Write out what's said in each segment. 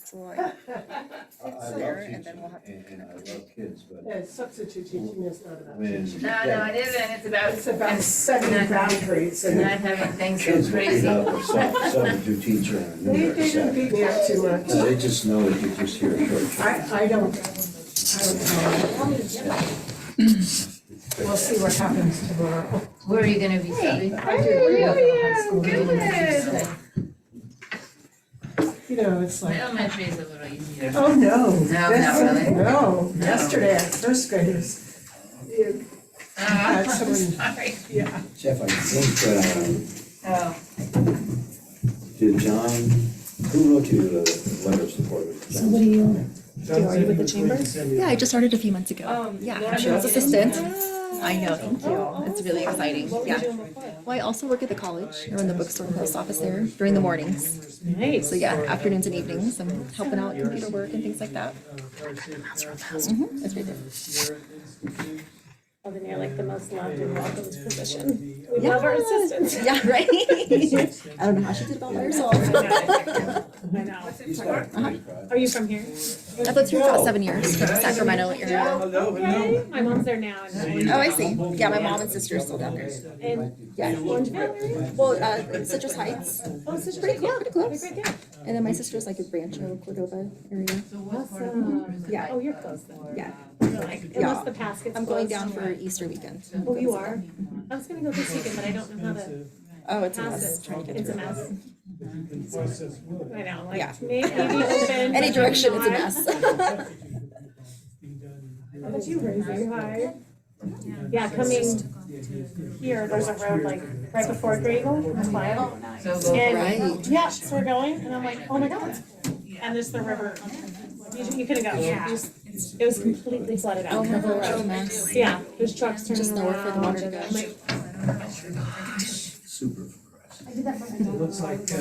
So I it's love there, teaching and then we'll have to. and I love kids, but Yeah, substitute teaching is not about when teaching. No, it isn't, It's about setting boundaries not and having things so kids will beat crazy. up a substitute teacher and they they're don't upset. beat me up too much. They just know that you just hear a short. I don't know. We'll see what happens tomorrow. Where are you gonna be studying? I do high school. Good. You know, it's My like, elementary is a little easier. oh, no. No, not really. No, yesterday at first graders, you had I'm someone, sorry. yeah. Jeff, I think, Oh, did John, who wrote you the letter of support? Somebody, are you with the chambers? Yeah, I just started a few months ago. Yeah, Cheryl's assistant. I know, thank you. It's really exciting. Yeah. Well, I also work at the college. I run the bookstore and post office there during the mornings. Nice. So yeah, afternoons and evenings, I'm helping out computer work and things like that. It's really good. Oh, then you're like the most loved and welcomed position. We love our assistants. Yeah, right? I don't know how she did it all by herself. I know. You started at 35. Are you from here? I've lived here for about 7 years, from Sacramento area. Okay. My mom's there now. And Oh, I see. Yeah, my mom and sister are still down there. Yeah. Orangeville area? Well, Citrus Heights. Oh, it's just Pretty close, pretty close. Right there. And then my sister's like in Rancho Cordova area. Awesome. Yeah. Oh, you're close then. Yeah. Like, Yeah. unless the pass gets I'm going closed. down for Easter weekend. Oh, you are? I was gonna go this weekend, but I don't know how to Oh, it's a pass mess it. trying to get It's a through. mess. I know, like, Yeah. maybe open. Any but direction, it's a not. mess. How about you, Rosie? Hi. Yeah, coming here, there's a road like right before Grable, that's why. so go. And, Right. yeah, so we're going, and I'm like, oh my God. And there's the river. You couldn't go. Yeah. It was completely flooded out. Oh, the whole what a road. mess. Yeah, there's trucks turning Just nowhere for the water to go. around. I'm like, Super progressive. It looks like, do you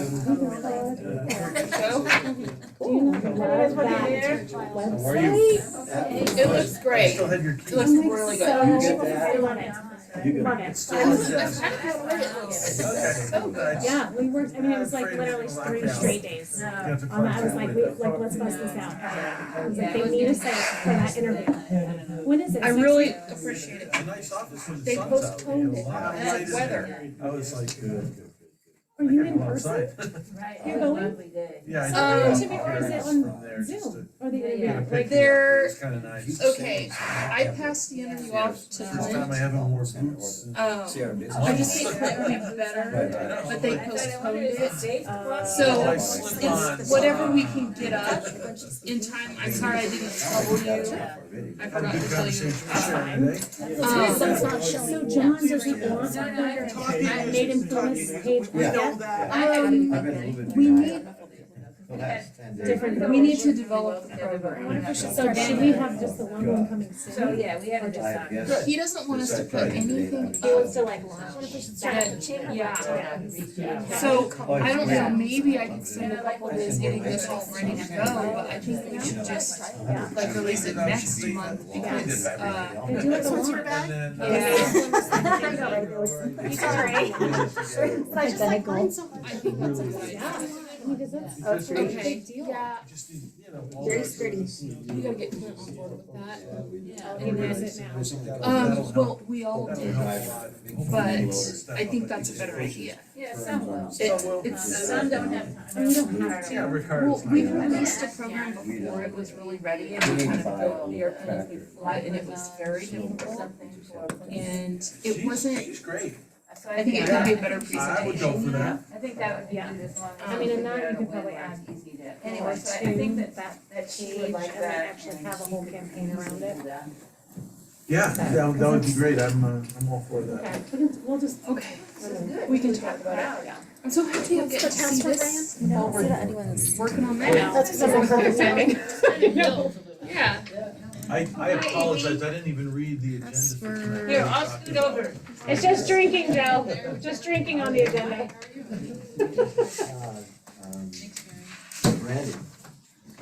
know about that website? It looks great. still have your It keys. looks really good. I love it. You Love got it. So good. Yeah, we worked, I mean, it was like literally 3 straight days. I was like, let's bust this out. I was like, they need a site for that interview. When is it? I really appreciate it. It's a nice office when the They sun's out. postponed it. Yeah. Weather. I was like, Are you in person? Right. You're going? Lovely day. yeah. Oh, I to be, or is it on there just Zoom? to Or the get a interview? picture. Like, They're- It's kinda nice. Okay, I passed the interview off to First time I Clint. haven't worn boots. I just think that would be better, but they postponed it. So it's whatever we can get up in time. I'm sorry I didn't trouble you. I forgot to tell you. So John doesn't want the made in Plymouth page yet? We need, Different. we need to develop the program. So should we have just the one coming soon? So, yeah, we haven't decided. He doesn't want us to put anything He wants up. to like launch that. Yeah. So I don't know, maybe I could spend a couple days getting this all ready to go, but I think we should just like release it next month because And do like a launch. And then, It's alright. I just like find something. I think that's a good idea. Because that's Oh, it's a pretty big deal. Yeah, just, you know, very sturdy. you gotta get Clint on board with that. He knows it now. Well, we all did, but I think that's a better idea. Yeah, some will. It's, Some don't have time. And you don't have yeah, to. Ricardo's. well, we released a program before it was really ready and we kind of built the airplanes we fly and it was very difficult. And it wasn't, She's great. I think it could be a better I would go presentation. for that. I think that would be good as long as. I mean, and that you could probably add Easy to, anyway, so I think that that she page would and like then that. actually have a whole campaign around it. Yeah, that would be great. I'm all for that. Okay, we'll just. Okay, we can talk about it. Yeah. I'm so happy you'll get to see this while we're Anyone's. working on I know, that. that's because I'm perfect timing. Yeah. I apologize. I didn't even read the agenda. That's for. Here, I'll scoot over. It's just drinking, Joe. Just drinking on the agenda. Randy.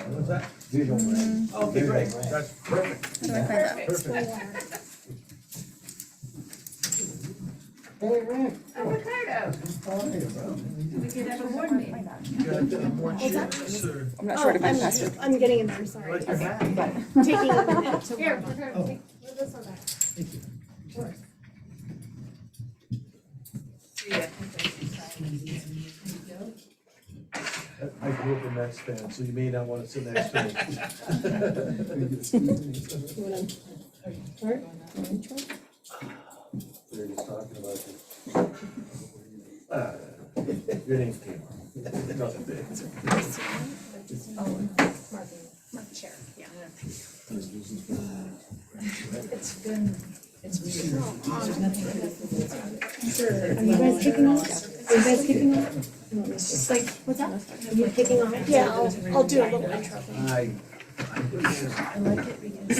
What's that? Visual brand. Okay, great. That's perfect. How do I find that? Perfect. Hey, Rick. Oh, Ricardo. We could have a board meeting. You got more chips or? I'm not sure to my pastor. I'm getting in there, sorry. Like your hat? Taking a minute to. Here, Ricardo, take this one back. Yeah. I grew up a Mets fan, so you may not want to sit next to me. You wanna start? They're just talking about you. Your name's came up. Nothing big. Mark chair, yeah. It's been, it's weird. There's nothing Are you guys kicking off? Are you guys kicking off? Just like, what's that? Are you kicking off? Yeah, I'll do a little intro. I like it because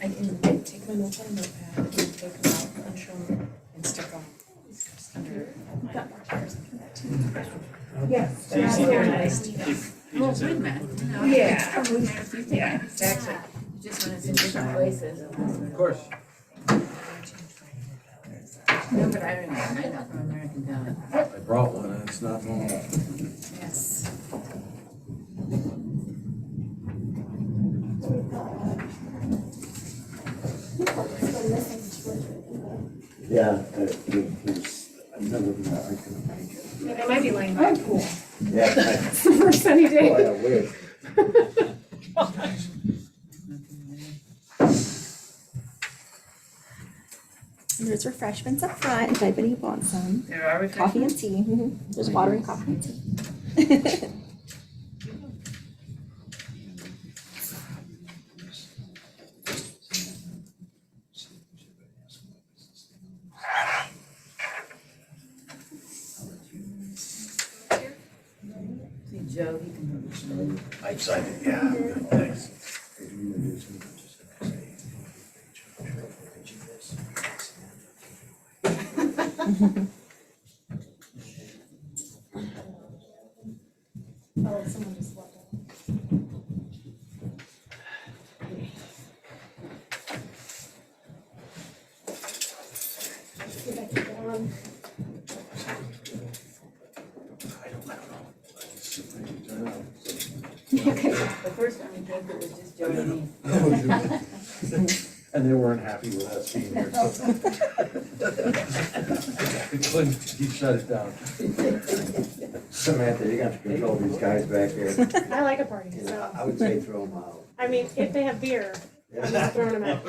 I can take my notes on a notepad and take them out, punch them, and stick them under my chairs. Yes. That's very nice. Well, good, man. Yeah. Yeah, exactly. Just when it's in different places. Of course. No, but I remember, I know from American Talent. I brought one and it's not normal. Yes. Yeah, I'm not looking at, I couldn't make it. Yeah, they might be laying back. Oh, cool. Yeah, It's the first sunny boy, I day. wish. And there's refreshments up front if anybody wants some. There are Coffee and tea. There's water and coffee and tea. See Joe, he can. I'm excited, yeah. Thanks. Oh, someone just left it. See if I can get on. Okay. The first time we did it was just Joe and me. And they weren't happy with us being here, so. We couldn't shut it down. Samantha, you're gonna have to control these guys back here. I like a party, You know, so, I would say throw them out. I mean, if they have beer, I'm not throwing them out.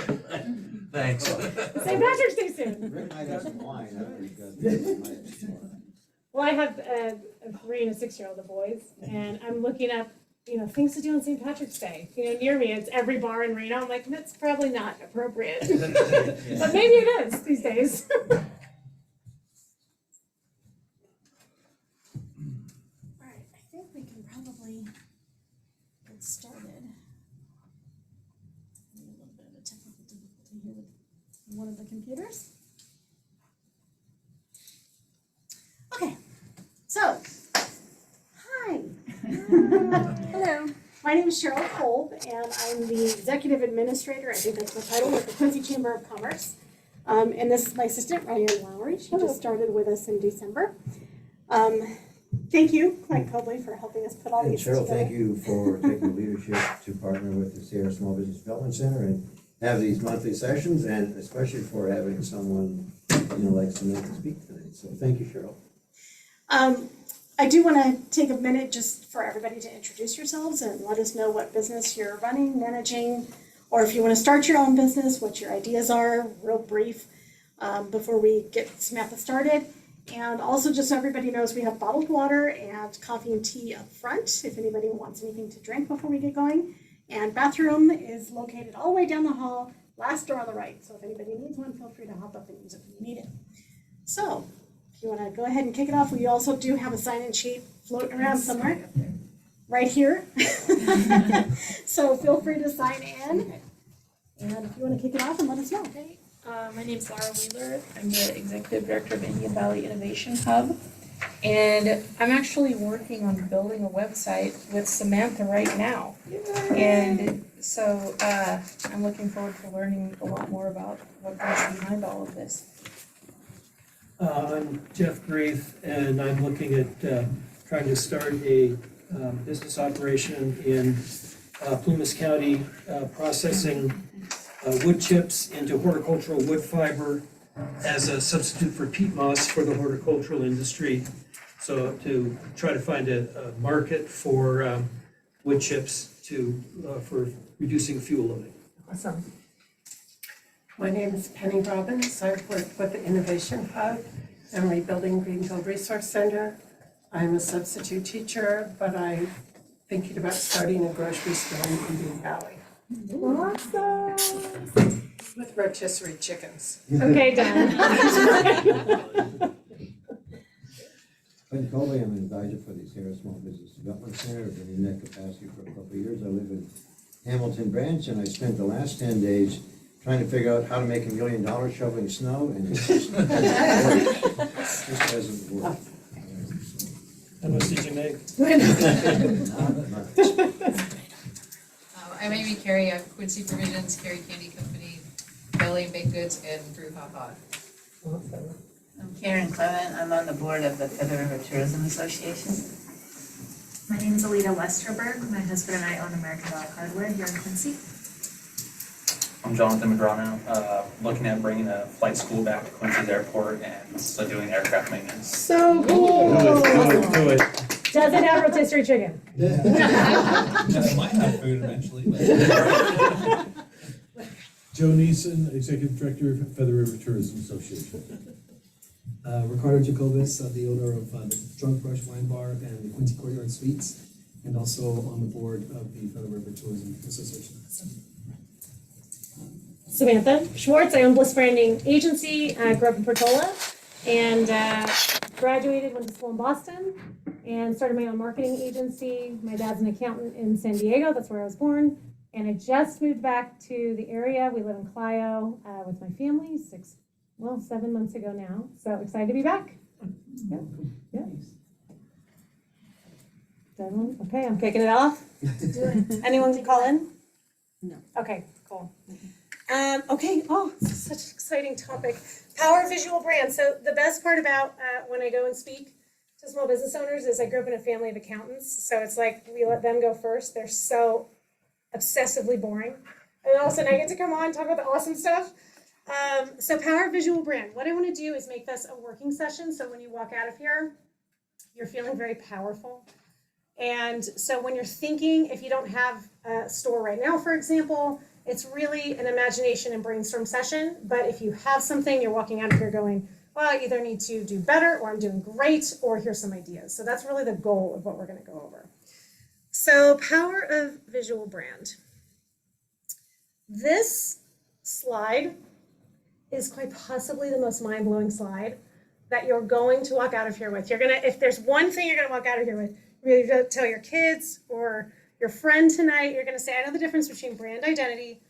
Thanks. St. Patrick's Day soon. Rick might have some wine, that's pretty good. Well, I have a 3 and a 6-year-old, the boys, and I'm looking up, things to do on St. Patrick's Day. Near me, it's every bar in Reno. I'm like, that's probably not appropriate. But maybe it is these days. All right, I think we can probably get started. A little bit of a technical difficulty here with one of the computers. Okay, so, hi. Hello. My name is Cheryl Kolb, and I'm the Executive Administrator, I think that's my title, with the Quincy Chamber of Commerce. And this is my assistant, Ryan Lowry. She just started with us in December. Thank you, Clint Cobley, for helping us put all And these together. Cheryl, thank you for taking leadership to partner with the Sierra Small Business Development Center and have these monthly sessions, and especially for having someone, like Samantha speak tonight. So thank you, Cheryl. I do want to take a minute just for everybody to introduce yourselves and let us know what business you're running, managing, or if you want to start your own business, what your ideas are, real brief, before we get Samantha started. And also just so everybody knows, we have bottled water and coffee and tea up front if anybody wants anything to drink before we get going. And bathroom is located all the way down the hall, last door on the right. So if anybody needs one, feel free to hop up and use it when you need it. So, if you want to go ahead and kick it off, we also do have a sign-in sheet floating around somewhere, right here. So feel free to sign in. And if you want to kick it off and let us know. Okay. My name's Laura Wheeler. I'm the Executive Director of Indian Valley Innovation Hub. And I'm actually working on building a website with Samantha right now. And so I'm looking forward to learning a lot more about what goes behind all of this. I'm Jeff Graith, and I'm looking at trying to start a business operation in Plumas County, processing wood chips into horticultural wood fiber as a substitute for peat moss for the horticultural industry. So to try to find a market for wood chips for reducing fuel loading. Awesome. My name is Penny Robbins. I work with the Innovation Hub and Rebuilding Greenfield Resource Center. I'm a substitute teacher, but I'm thinking about starting a grocery store in Indian Valley Awesome. with rotisserie chickens. Okay, done. Clint Colby, I'm an advisor for the Sierra Small Business Development Center. I've been in that capacity for a couple of years. I live in Hamilton Branch, and I spent the last 10 days trying to figure out how to make $1 million shoveling snow, and it just hasn't worked. How much did you make? I'm Amy Carey. I'm Quincy Provisions, Carey Candy Company, Belly and Baked Goods, and Brew Hot Hot. Awesome. I'm Karen Clement. I'm on the board of the Feather River Tourism Association. My name is Alita Westerberg. My husband and I own American Rock Hardware here in Quincy. I'm Jonathan Madrano, looking at bringing a flight school back to Quincy's airport and also doing aircraft maintenance. So cool. Do it. Does it have rotisserie chicken? It might have food eventually, but. Joe Neeson, Executive Director of Feather River Tourism Association. Ricardo Jacobus, the owner of the Drunk Brush Wine Bar and the Quincy Courtyard Suites, and also on the board of the Feather River Tourism Association. Samantha Schwartz. I own Bliss Branding Agency. I grew up in Portola and graduated, went to school in Boston, and started my own marketing agency. My dad's an accountant in San Diego. That's where I was born. And I just moved back to the area. We live in Clio with my family 7 months ago now. So excited to be back. Yeah. Yeah. Okay, I'm kicking it off. Anyone can call in? No. Okay, cool. Okay, this is such an exciting topic. Power visual brand. So the best part about when I go and speak to small business owners is I grew up in a family of accountants. So it's like we let them go first. They're so obsessively boring. And all of a sudden I get to come on and talk about the awesome stuff. So power visual brand. What I want to do is make this a working session. So when you walk out of here, you're feeling very powerful. And so when you're thinking, if you don't have a store right now, for example, it's really an imagination and brainstorm session. But if you have something, you're walking out of here going, well, I either need to do better or I'm doing great or here's some ideas. So that's really the goal of what we're going to go over. So power of visual brand. This slide is quite possibly the most mind-blowing slide that you're going to walk out of here with. You're gonna, if there's one thing you're gonna walk out of here with, you're gonna tell your kids or your friend tonight, you're gonna say, I know the difference between brand identity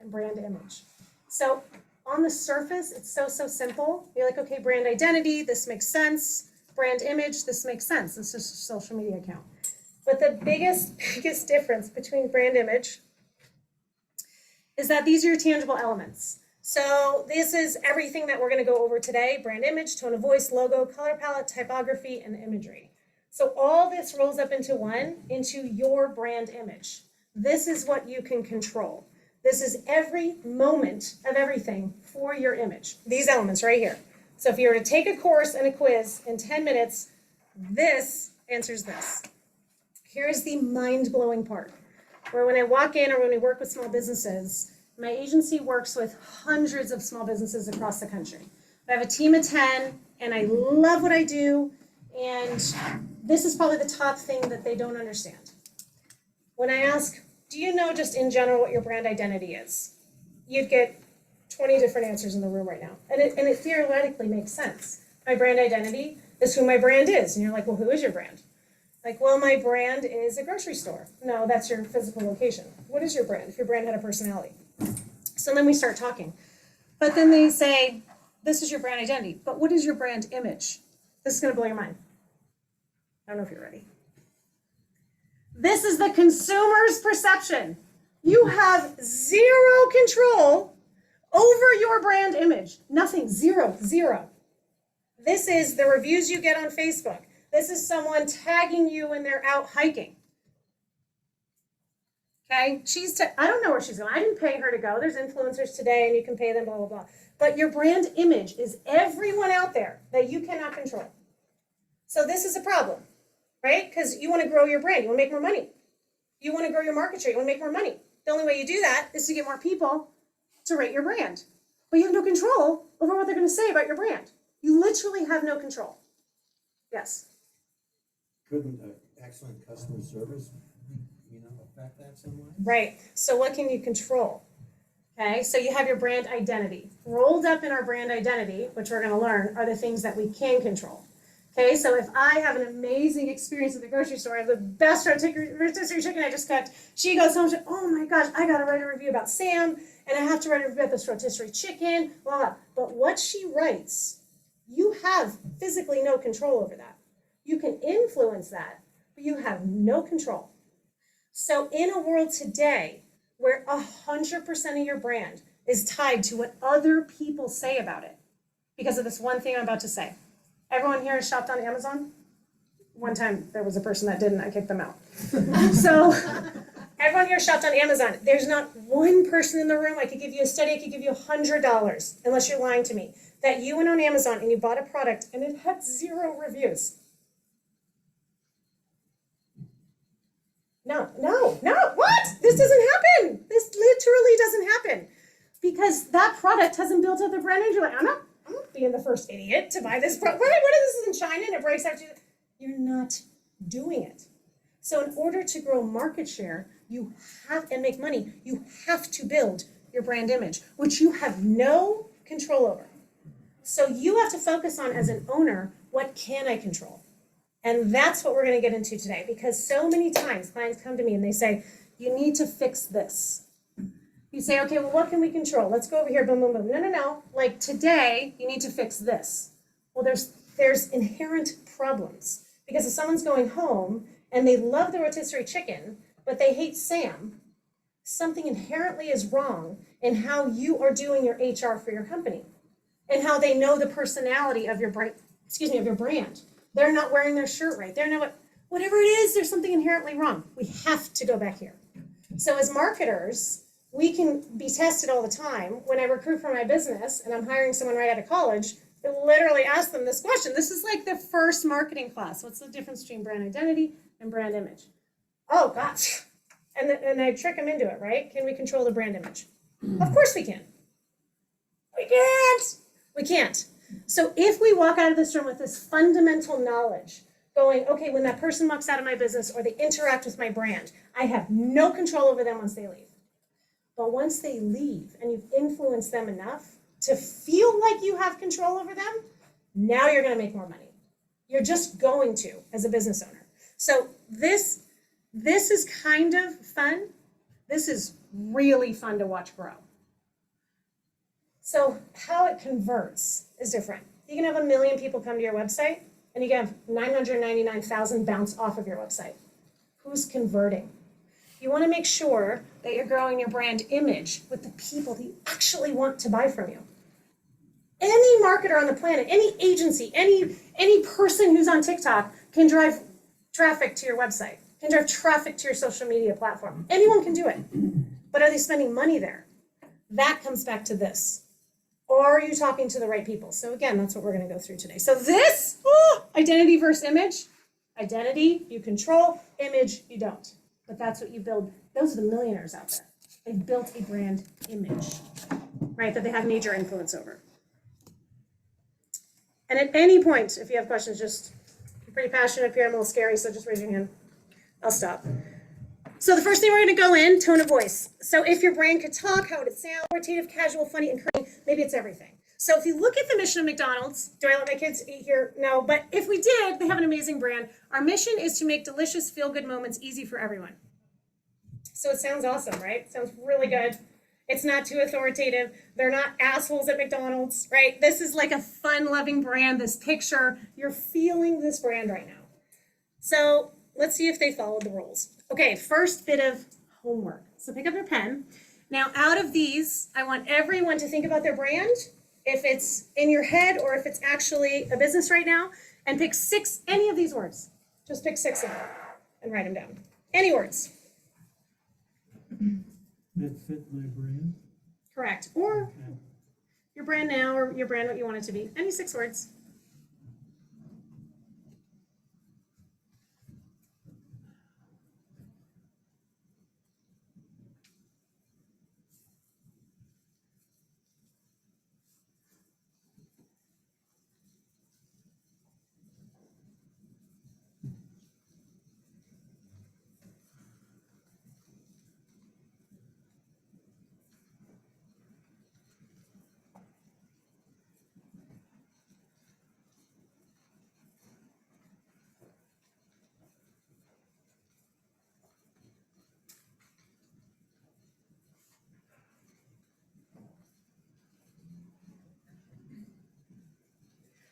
and brand image. So on the surface, it's so simple. You're like, okay, brand identity, this makes sense. Brand image, this makes sense. This is a social media account. But the biggest difference between brand image is that these are your tangible elements. So this is everything that we're going to go over today: brand image, tone of voice, logo, color palette, typography, and imagery. So all this rolls up into your brand image. This is what you can control. This is every moment of everything for your image. These elements right here. So if you were to take a course and a quiz in 10 minutes, this answers this. Here's the mind-blowing part, where when I walk in or when we work with small businesses, my agency works with hundreds of small businesses across the country. I have a team of 10, and I love what I do, and this is probably the top thing that they don't understand. When I ask, do you know just in general what your brand identity is? You'd get 20 different answers in the room right now, and it theoretically makes sense. My brand identity is who my brand is, and you're like, well, who is your brand? Like, well, my brand is a grocery store. No, that's your physical location. What is your brand if your brand had a personality? So then we start talking. But then they say, this is your brand identity, but what is your brand image? This is going to blow your mind. I don't know if you're ready. This is the consumer's perception. You have zero control over your brand image. Nothing, zero. This is the reviews you get on Facebook. This is someone tagging you when they're out hiking. Okay, I don't know where she's going. I didn't pay her to go. There's influencers today and you can pay them, blah, blah, blah. But your brand image is everyone out there that you cannot control. So this is a problem, right? Because you want to grow your brand. You want to make more money. You want to grow your market share. You want to make more money. The only way you do that is to get more people to rate your brand. But you have no control over what they're going to say about your brand. You literally have no control. Yes? Couldn't excellent customer service, affect that somewhat? Right. So what can you control? Okay, so you have your brand identity. Rolled up in our brand identity, which we're going to learn, are the things that we can control. Okay, so if I have an amazing experience at the grocery store, I have the best rotisserie chicken I just cooked, she goes home, oh my gosh, I got to write a review about Sam, and I have to write a review about this rotisserie chicken, blah, blah. But what she writes, you have physically no control over that. You can influence that, but you have no control. So in a world today where 100% of your brand is tied to what other people say about it, because of this one thing I'm about to say. Everyone here has shopped on Amazon? One time there was a person that didn't, I kicked them out. So everyone here shopped on Amazon. There's not one person in the room, I could give you a study, I could give you $100, unless you're lying to me, that you went on Amazon and you bought a product and it had 0 reviews. No, what? This doesn't happen. This literally doesn't happen. Because that product hasn't built up the brand and you're like, I'm not being the first idiot to buy this product. What if this is in China and it breaks after you? You're not doing it. So in order to grow market share, you have, and make money, you have to build your brand image, which you have no control over. So you have to focus on, as an owner, what can I control? And that's what we're going to get into today, because so many times clients come to me and they say, you need to fix this. You say, okay, well, what can we control? Let's go over here, boom, boom, boom. No. Like today, you need to fix this. Well, there's inherent problems, because if someone's going home and they love the rotisserie chicken, but they hate Sam, something inherently is wrong in how you are doing your HR for your company and how they know the personality of your brand, of your brand. They're not wearing their shirt right. They're not, whatever it is, there's something inherently wrong. We have to go back here. So as marketers, we can be tested all the time. When I recruit for my business and I'm hiring someone right out of college, I literally ask them this question. This is like the first marketing class. What's the difference between brand identity and brand image? Oh, gosh. And I trick them into it, right? Can we control the brand image? Of course we can. We can't. So if we walk out of this room with this fundamental knowledge, going, okay, when that person walks out of my business or they interact with my brand, I have no control over them once they leave. But once they leave and you've influenced them enough to feel like you have control over them, now you're going to make more money. You're just going to, as a business owner. So this is kind of fun. This is really fun to watch grow. So how it converts is different. You can have 1 million people come to your website, and you can have 999,000 bounce off of your website. Who's converting? You want to make sure that you're growing your brand image with the people that you actually want to buy from you. Any marketer on the planet, any agency, any person who's on TikTok can drive traffic to your website, can drive traffic to your social media platform. Anyone can do it. But are they spending money there? That comes back to this. Or are you talking to the right people? So again, that's what we're going to go through today. So this, identity versus image. Identity, you control. Image, you don't. But that's what you build. Those are the millionaires out there. They've built a brand image, right, that they have major influence over. And at any point, if you have questions, just, you're pretty passionate up here. I'm a little scary, so just raise your hand. I'll stop. So the first thing we're going to go in, tone of voice. So if your brand could talk, how would it sound? Authoritative, casual, funny, encouraging. Maybe it's everything. So if you look at the mission of McDonald's, do I let my kids eat here? No, but if we did, they have an amazing brand. Our mission is to make delicious, feel-good moments easy for everyone. So it sounds awesome, right? It sounds really good. It's not too authoritative. They're not assholes at McDonald's, right? This is like a fun-loving brand, this picture. You're feeling this brand right now. So let's see if they followed the rules. Okay, first bit of homework. So pick up your pen. Now, out of these, I want everyone to think about their brand if it's in your head or if it's actually a business right now, and pick 6, any of these words. Just pick 6 of them and write them down. Any words. That fit my brand. Correct. Or Okay. your brand now or your brand what you want it to be. Any 6 words.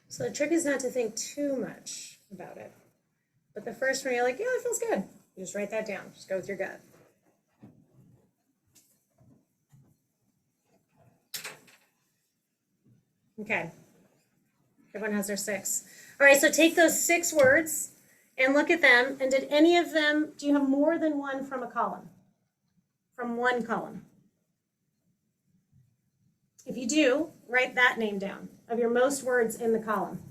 So the trick is not to think too much about it. But the first one, you're like, yeah, that feels good. You just write that down. Just go with your gut. Okay. Everyone has their 6. All right, so take those 6 words and look at them. And did any of them, do you have more than one from a column? From one column? If you do, write that name down of your most words in the column.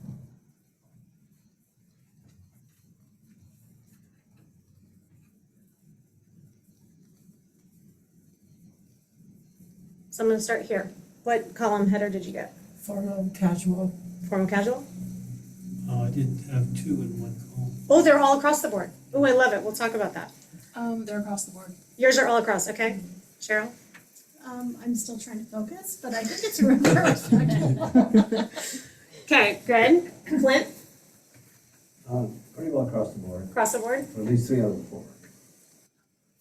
So I'm going to start here. What column header did you get? Formal, casual. Formal casual? Oh, I didn't have 2 in one column. Oh, they're all across the board. Oh, I love it. We'll talk about that. They're across the board. Yours are all across, okay? Cheryl? I'm still trying to focus, but I think it's reversed. Okay, good. Clint? Pretty well across the board, Across the board? for at least 3 out of the 4.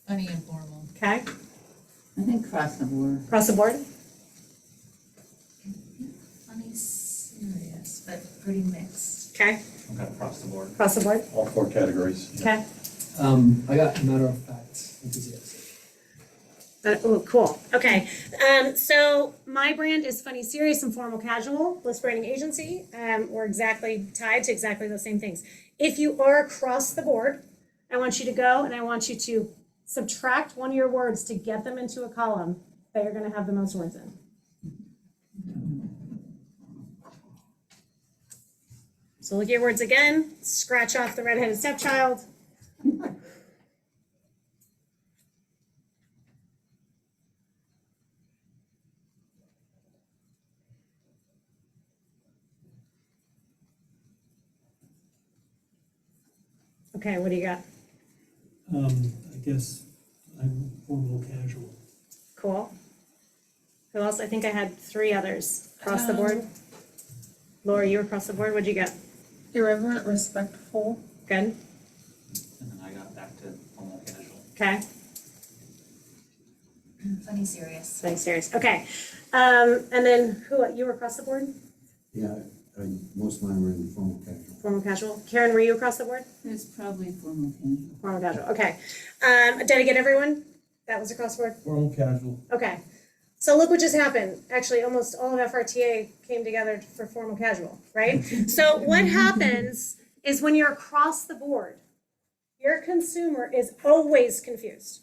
Funny and formal. Okay. I think across the board. Across the board? Funny, serious, but pretty mixed. Okay. Okay, across the board. Across the board? All 4 categories. Okay. I got matter of fact, enthusiastic. Oh, cool. Okay. So my brand is Funny, Serious, and Formal Casual, Bliss Branding Agency. We're exactly tied to exactly those same things. If you are across the board, I want you to go and I want you to subtract one of your words to get them into a column that you're going to have the most words in. So look at your words again. Scratch off the redheaded stepchild. Okay, what do you got? I guess I'm formal casual. Cool. Who else? I think I had 3 others across the board. Laura, you were across the board. What'd you get? Irreverent, respectful. Good. And then I got back to formal casual. Okay. Funny, serious. Funny, serious. Okay. And then who? You were across the board? Yeah, most of mine were in formal casual. Formal casual. Karen, were you across the board? It's probably formal casual. Formal casual. Okay. Did I get everyone? That was across the board? Formal, casual. Okay. So look what just happened. Actually, almost all of FRTA came together for formal casual, right? So what happens is when you're across the board, your consumer is always confused.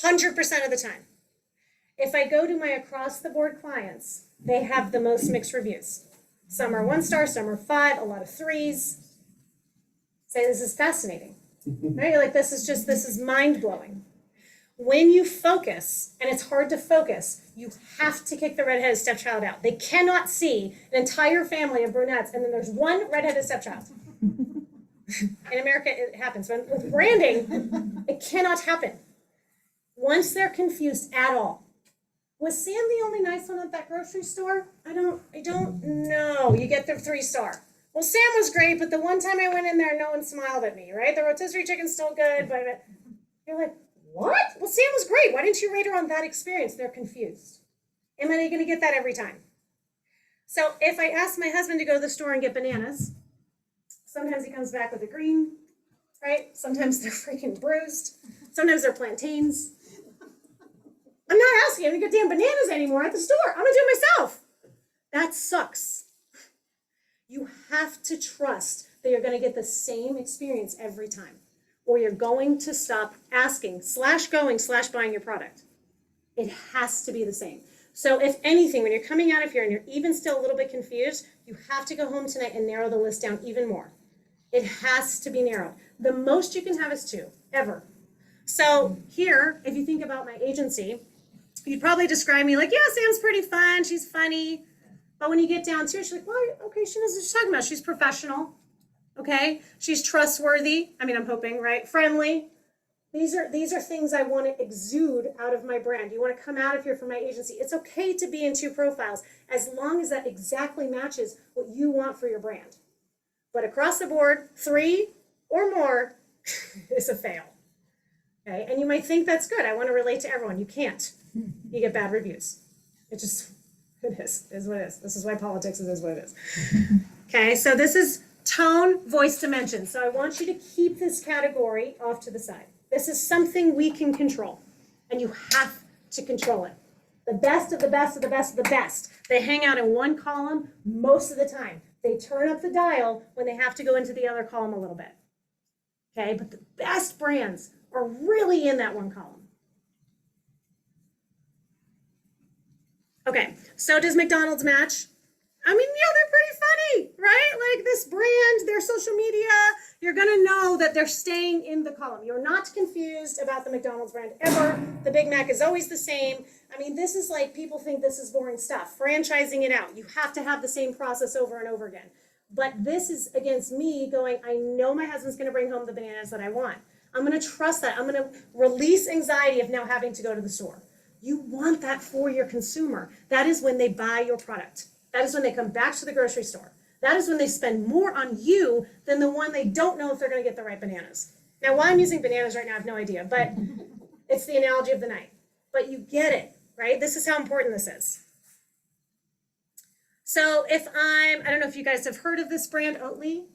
100% of the time. If I go to my across the board clients, they have the most mixed reviews. Some are 1-star, some are 5, a lot of 3s. Say, this is fascinating. Right? You're like, this is mind-blowing. When you focus, and it's hard to focus, you have to kick the redheaded stepchild out. They cannot see an entire family of brunettes, and then there's one redheaded stepchild. In America, it happens. But with branding, it cannot happen. Once they're confused at all. Was Sam the only nice one at that grocery store? I don't know. You get the 3-star. Well, Sam was great, but the one time I went in there, no one smiled at me, right? The rotisserie chicken's still good, but you're like, what? Well, Sam was great. Why didn't you rate her on that experience? They're confused. Am I going to get that every time? So if I ask my husband to go to the store and get bananas, sometimes he comes back with a green, right? Sometimes they're freaking bruised. Sometimes they're plantains. I'm not asking you to get damn bananas anymore at the store. I'm gonna do it myself. That sucks. You have to trust that you're gonna get the same experience every time, or you're going to stop asking, /going/buying your product. It has to be the same. So if anything, when you're coming out of here and you're even still a little bit confused, you have to go home tonight and narrow the list down even more. It has to be narrowed. The most you can have is 2, ever. So here, if you think about my agency, you'd probably describe me like, yeah, Sam's pretty fun, she's funny. But when you get down to it, she's like, well, okay, she knows what she's talking about. She's professional, okay? She's trustworthy. I mean, I'm hoping, right? Friendly. These are things I want to exude out of my brand. You want to come out of here from my agency. It's okay to be in 2 profiles as long as that exactly matches what you want for your brand. But across the board, 3 or more is a fail. Okay? And you might think that's good. I want to relate to everyone. You can't. You get bad reviews. It is what it is. This is why politics is what it is. Okay, so this is tone, voice, dimension. So I want you to keep this category off to the side. This is something we can control, and you have to control it. The best of the best of the best of the best. They hang out in one column most of the time. They turn up the dial when they have to go into the other column a little bit. Okay, but the best brands are really in that one column. Okay, so does McDonald's match? I mean, yeah, they're pretty funny, right? Like this brand, their social media, you're gonna know that they're staying in the column. You're not confused about the McDonald's brand ever. The Big Mac is always the same. I mean, this is like, people think this is boring stuff. Franchising it out. You have to have the same process over and over again. But this is against me going, I know my husband's gonna bring home the bananas that I want. I'm gonna trust that. I'm gonna release anxiety of now having to go to the store. You want that for your consumer. That is when they buy your product. That is when they come back to the grocery store. That is when they spend more on you than the one they don't know if they're going to get the right bananas. Now, why I'm using bananas right now, I have no idea, but it's the analogy of the night. But you get it, right? This is how important this is. So I don't know if you guys have heard of this brand, Oatly.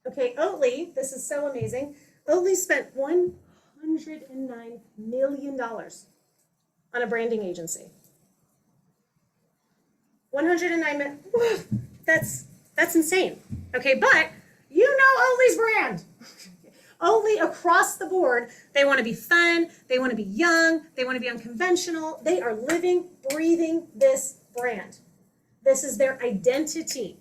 Okay, Oatly, this is so amazing. Oatly spent $109 million on a branding agency. 109 million, that's insane. Okay, but you know Oatly's brand. Oatly across the board, they want to be fun, they want to be young, they want to be unconventional. They are living, breathing this brand. This is their identity.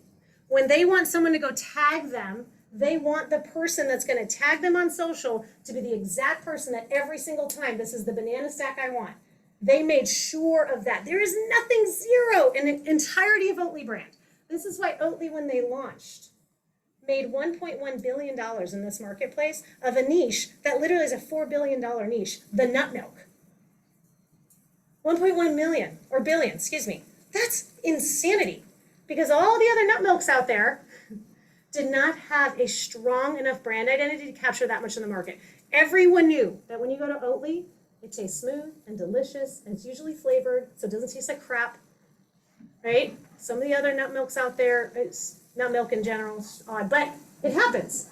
When they want someone to go tag them, they want the person that's going to tag them on social to be the exact person that every single time, this is the banana stack I want. They made sure of that. There is nothing zero in the entirety of Oatly brand. This is why Oatly, when they launched, made $1.1 billion in this marketplace of a niche that literally is a $4 billion niche, the nut milk. 1.1 million, or billion, excuse me. That's insanity. Because all the other nut milks out there did not have a strong enough brand identity to capture that much in the market. Everyone knew that when you go to Oatly, it tastes smooth and delicious, and it's usually flavored, so it doesn't taste like crap, right? Some of the other nut milks out there, it's nut milk in general, is odd, but it happens.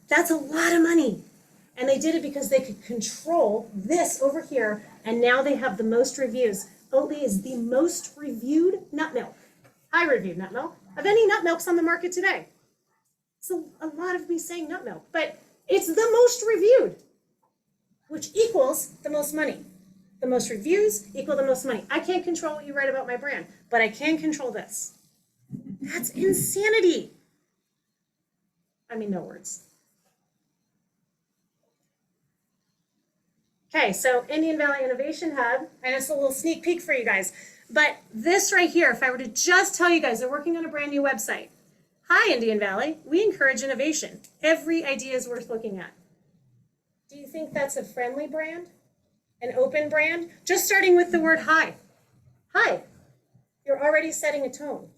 That's a lot of money. And they did it because they could control this over here, and now they have the most reviews. Oatly is the most reviewed nut milk, high reviewed nut milk, of any nut milks on the market today. So a lot of me saying nut milk, but it's the most reviewed, which equals the most money. The most reviews equal the most money. I can't control what you write about my brand, but I can control this. That's insanity. I mean, no words. Okay, so Indian Valley Innovation Hub, and it's a little sneak peek for you guys. But this right here, if I were to just tell you guys, they're working on a brand new website. Hi, Indian Valley. We encourage innovation. Every idea is worth looking at. Do you think that's a friendly brand? An open brand? Just starting with the word hi. Hi. You're already setting a tone,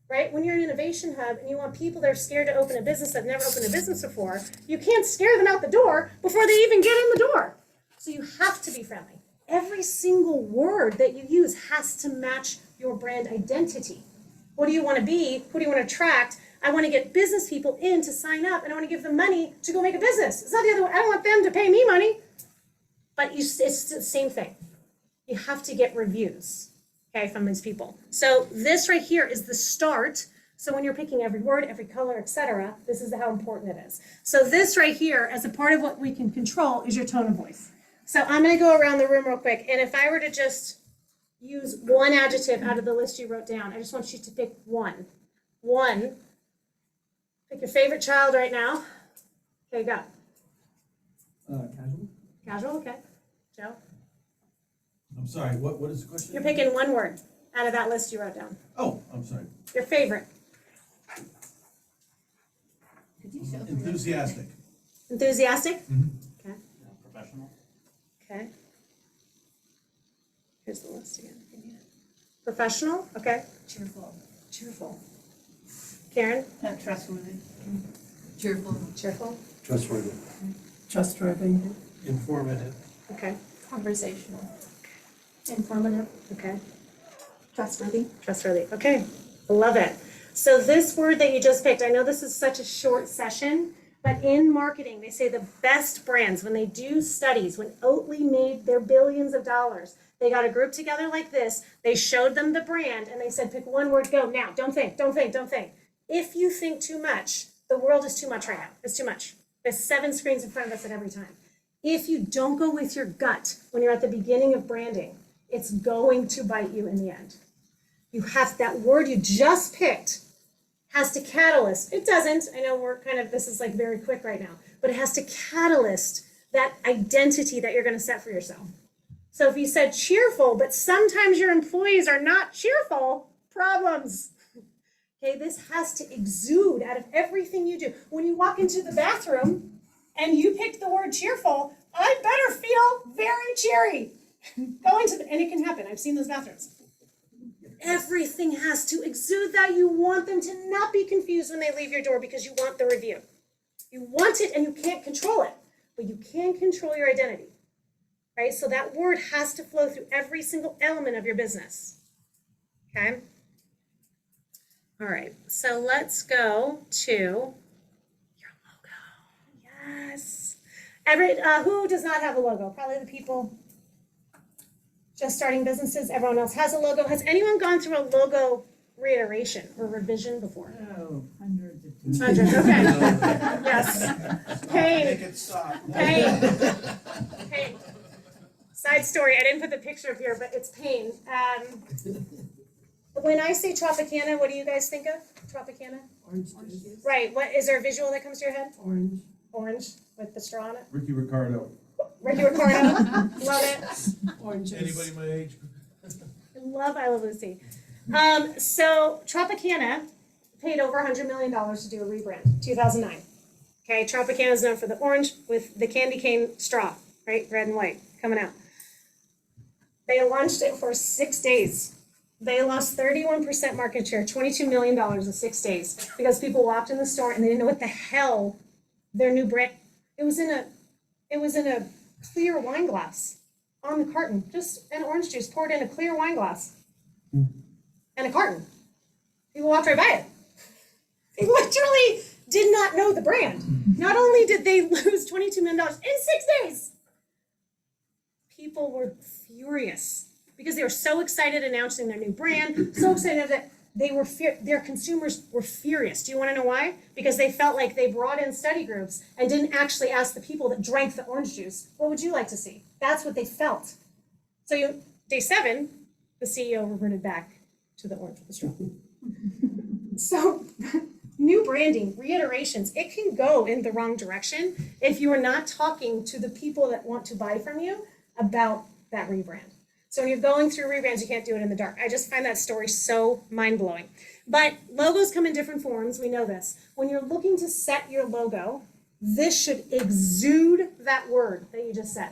right? When you're an innovation hub and you want people that are scared to open a business that have never opened a business before, you can't scare them out the door before they even get in the door. So you have to be friendly. Every single word that you use has to match your brand identity. What do you want to be? Who do you want to attract? I want to get business people in to sign up, and I want to give them money to go make a business. It's not the other way. I don't want them to pay me money. But it's the same thing. you have to get reviews, okay, from these people. So this right here is the start. So when you're picking every word, every color, etc., this is how important it is. So this right here, as a part of what we can control, is your tone of voice. So I'm going to go around the room real quick, and if I were to just use one adjective out of the list you wrote down, I just want you to pick one. One. Pick your favorite child right now. Okay, go. Casual? Casual, okay. Joe? I'm sorry, what is the question? You're picking one word out of that list you wrote down. Oh, I'm sorry. Your favorite. Enthusiastic. Enthusiastic? Okay. Professional. Okay. Here's the list again. Professional? Okay. Cheerful. Cheerful. Karen? Trustworthy. Cheerful. Cheerful. Trustworthy. Trustworthy. Informative. Okay. Conversational. Informative. Okay. Trustworthy. Trustworthy. Okay. Love it. So this word that you just picked, I know this is such a short session, but in marketing, they say the best brands, when they do studies, when Oatly made their billions of dollars, they got a group together like this, they showed them the brand, and they said, pick one word, go, now, don't think, don't think, don't think. If you think too much, the world is too much right now. It's too much. There's 7 screens in front of us at every time. If you don't go with your gut when you're at the beginning of branding, it's going to bite you in the end. You have that word you just picked has to catalyst. It doesn't. I know we're kind of, this is like very quick right now, but it has to catalyst that identity that you're going to set for yourself. So if you said cheerful, but sometimes your employees are not cheerful, problems. Okay, this has to exude out of everything you do. When you walk into the bathroom and you pick the word cheerful, I better feel very cheery. Go into the, and it can happen. I've seen those bathrooms. Everything has to exude that. You want them to not be confused when they leave your door because you want the review. You want it and you can't control it, but you can control your identity, right? So that word has to flow through every single element of your business, okay? All right, so let's go to your logo. Yes. Who does not have a logo? Probably the people just starting businesses. Everyone else has a logo. Has anyone gone through a logo reiteration or revision before? Oh, hundreds of times. Hundreds, okay. Yes. Pain. Make it stop. Pain. Pain. Side story, I didn't put the picture up here, but it's pain. When I say Tropicana, what do you guys think of? Tropicana? Orange juice. Right, what, is there a visual that comes to your head? Orange. Orange with the straw on it? Ricky Ricardo. Ricky Ricardo, love it. Orange juice. Anybody my age? I love Lucy. So Tropicana paid over $100 million to do a rebrand, 2009. Okay, Tropicana is known for the orange with the candy cane straw, right? Red and white coming out. They launched it for 6 days. They lost 31% market share, $22 million in 6 days, because people walked in the store and they didn't know what the hell their new brand. It was in a clear wine glass on the carton, just an orange juice poured in a clear wine glass and a carton. People walked right by it. They literally did not know the brand. Not only did they lose $22 million in 6 days, people were furious because they were so excited announcing their new brand, so excited that their consumers were furious. Do you want to know why? Because they felt like they brought in study groups and didn't actually ask the people that drank the orange juice, what would you like to see? That's what they felt. So day 7, the CEO reverted back to the orange with the straw. So new branding, reiterations, it can go in the wrong direction if you are not talking to the people that want to buy from you about that rebrand. So when you're going through rebrands, you can't do it in the dark. I just find that story so mind-blowing. But logos come in different forms. We know this. When you're looking to set your logo, this should exude that word that you just said.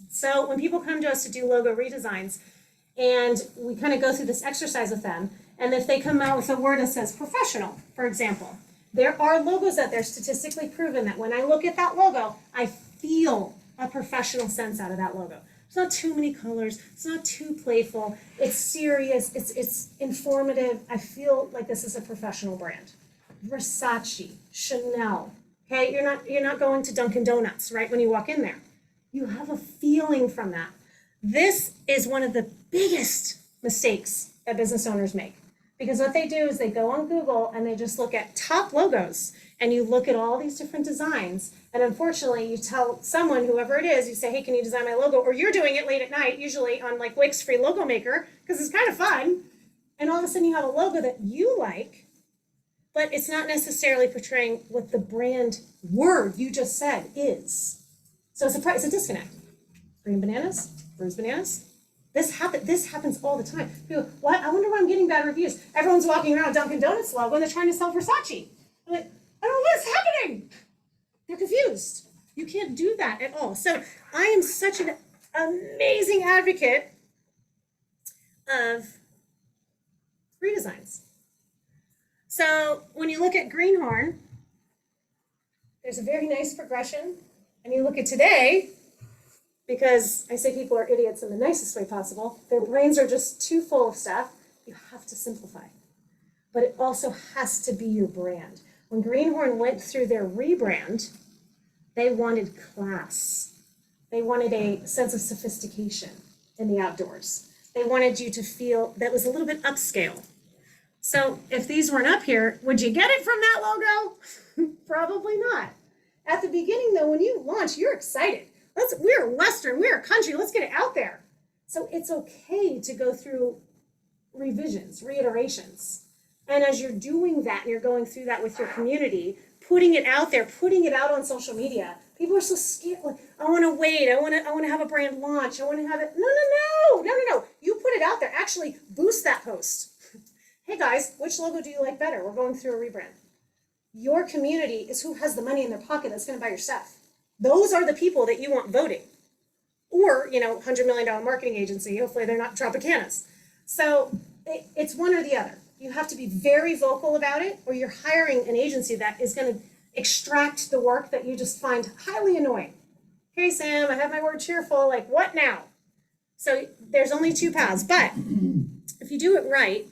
So when people come to us to do logo redesigns, and we kind of go through this exercise with them, and if they come out with a word that says professional, for example, there are logos out there statistically proven that when I look at that logo, I feel a professional sense out of that logo. It's not too many colors. It's not too playful. It's serious. It's informative. I feel like this is a professional brand. Versace, Chanel. Okay, you're not going to Dunkin' Donuts, right, when you walk in there. You have a feeling from that. This is one of the biggest mistakes that business owners make. Because what they do is they go on Google and they just look at top logos and you look at all these different designs. And unfortunately, you tell someone, whoever it is, you say, hey, can you design my logo? Or you're doing it late at night, usually on like Wix Free Logo Maker, because it's kind of fun. And all of a sudden you have a logo that you like, but it's not necessarily portraying what the brand word you just said is. So it's a disconnect. Green bananas, bruised bananas. This happens all the time. People, what? I wonder why I'm getting bad reviews. Everyone's walking around Dunkin' Donuts logo and they're trying to sell Versace. I'm like, I don't know what's happening. They're confused. You can't do that at all. So I am such an amazing advocate of redesigns. So when you look at Greenhorn, there's a very nice progression. And you look at today, because I say people are idiots in the nicest way possible, their brains are just too full of stuff. You have to simplify. But it also has to be your brand. When Greenhorn went through their rebrand, they wanted class. They wanted a sense of sophistication in the outdoors. They wanted you to feel that was a little bit upscale. So if these weren't up here, would you get it from that logo? Probably not. At the beginning though, when you launch, you're excited. We're Western, we're country, let's get it out there. So it's okay to go through revisions, reiterations. And as you're doing that and you're going through that with your community, putting it out there, putting it out on social media, people are so scared. Like, I want to wait. I want to have a brand launch. I want to have it. No. You put it out there. Actually, boost that post. Hey guys, which logo do you like better? We're going through a rebrand. Your community is who has the money in their pocket that's going to buy your stuff. Those are the people that you want voting. Or, $100 million marketing agency. Hopefully they're not Tropicanas. So it's one or the other. You have to be very vocal about it, or you're hiring an agency that is going to extract the work that you just find highly annoying. Hey, Sam, I have my word cheerful. Like, what now? So there's only two paths. But if you do it right,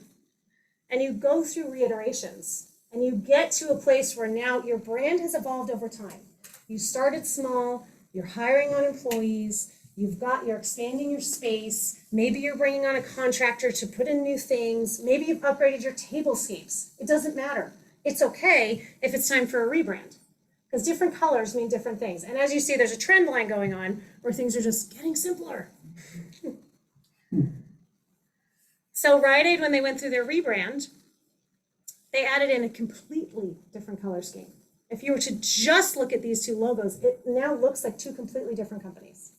and you go through reiterations, and you get to a place where now your brand has evolved over time. You started small, you're hiring on employees, you're expanding your space, maybe you're bringing on a contractor to put in new things, maybe you've upgraded your tablescapes. It doesn't matter. It's okay if it's time for a rebrand, because different colors mean different things. And as you see, there's a trend line going on where things are just getting simpler. So Rite Aid, when they went through their rebrand, they added in a completely different color scheme. If you were to just look at these two logos, it now looks like two completely different companies.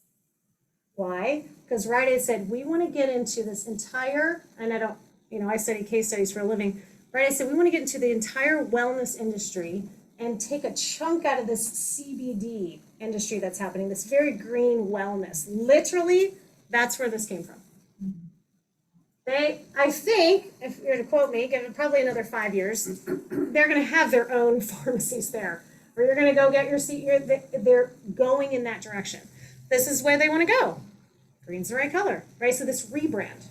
Why? Because Rite Aid said, we want to get into this entire, and I study case studies for a living. Rite Aid said, we want to get into the entire wellness industry and take a chunk out of this CBD industry that's happening, this very green wellness. Literally, that's where this came from. I think, if you're to quote me, give it probably another 5 years, they're going to have their own pharmacies there. Or you're going to go get your seat. They're going in that direction. This is where they want to go. Green's the right color, right? So this rebrand.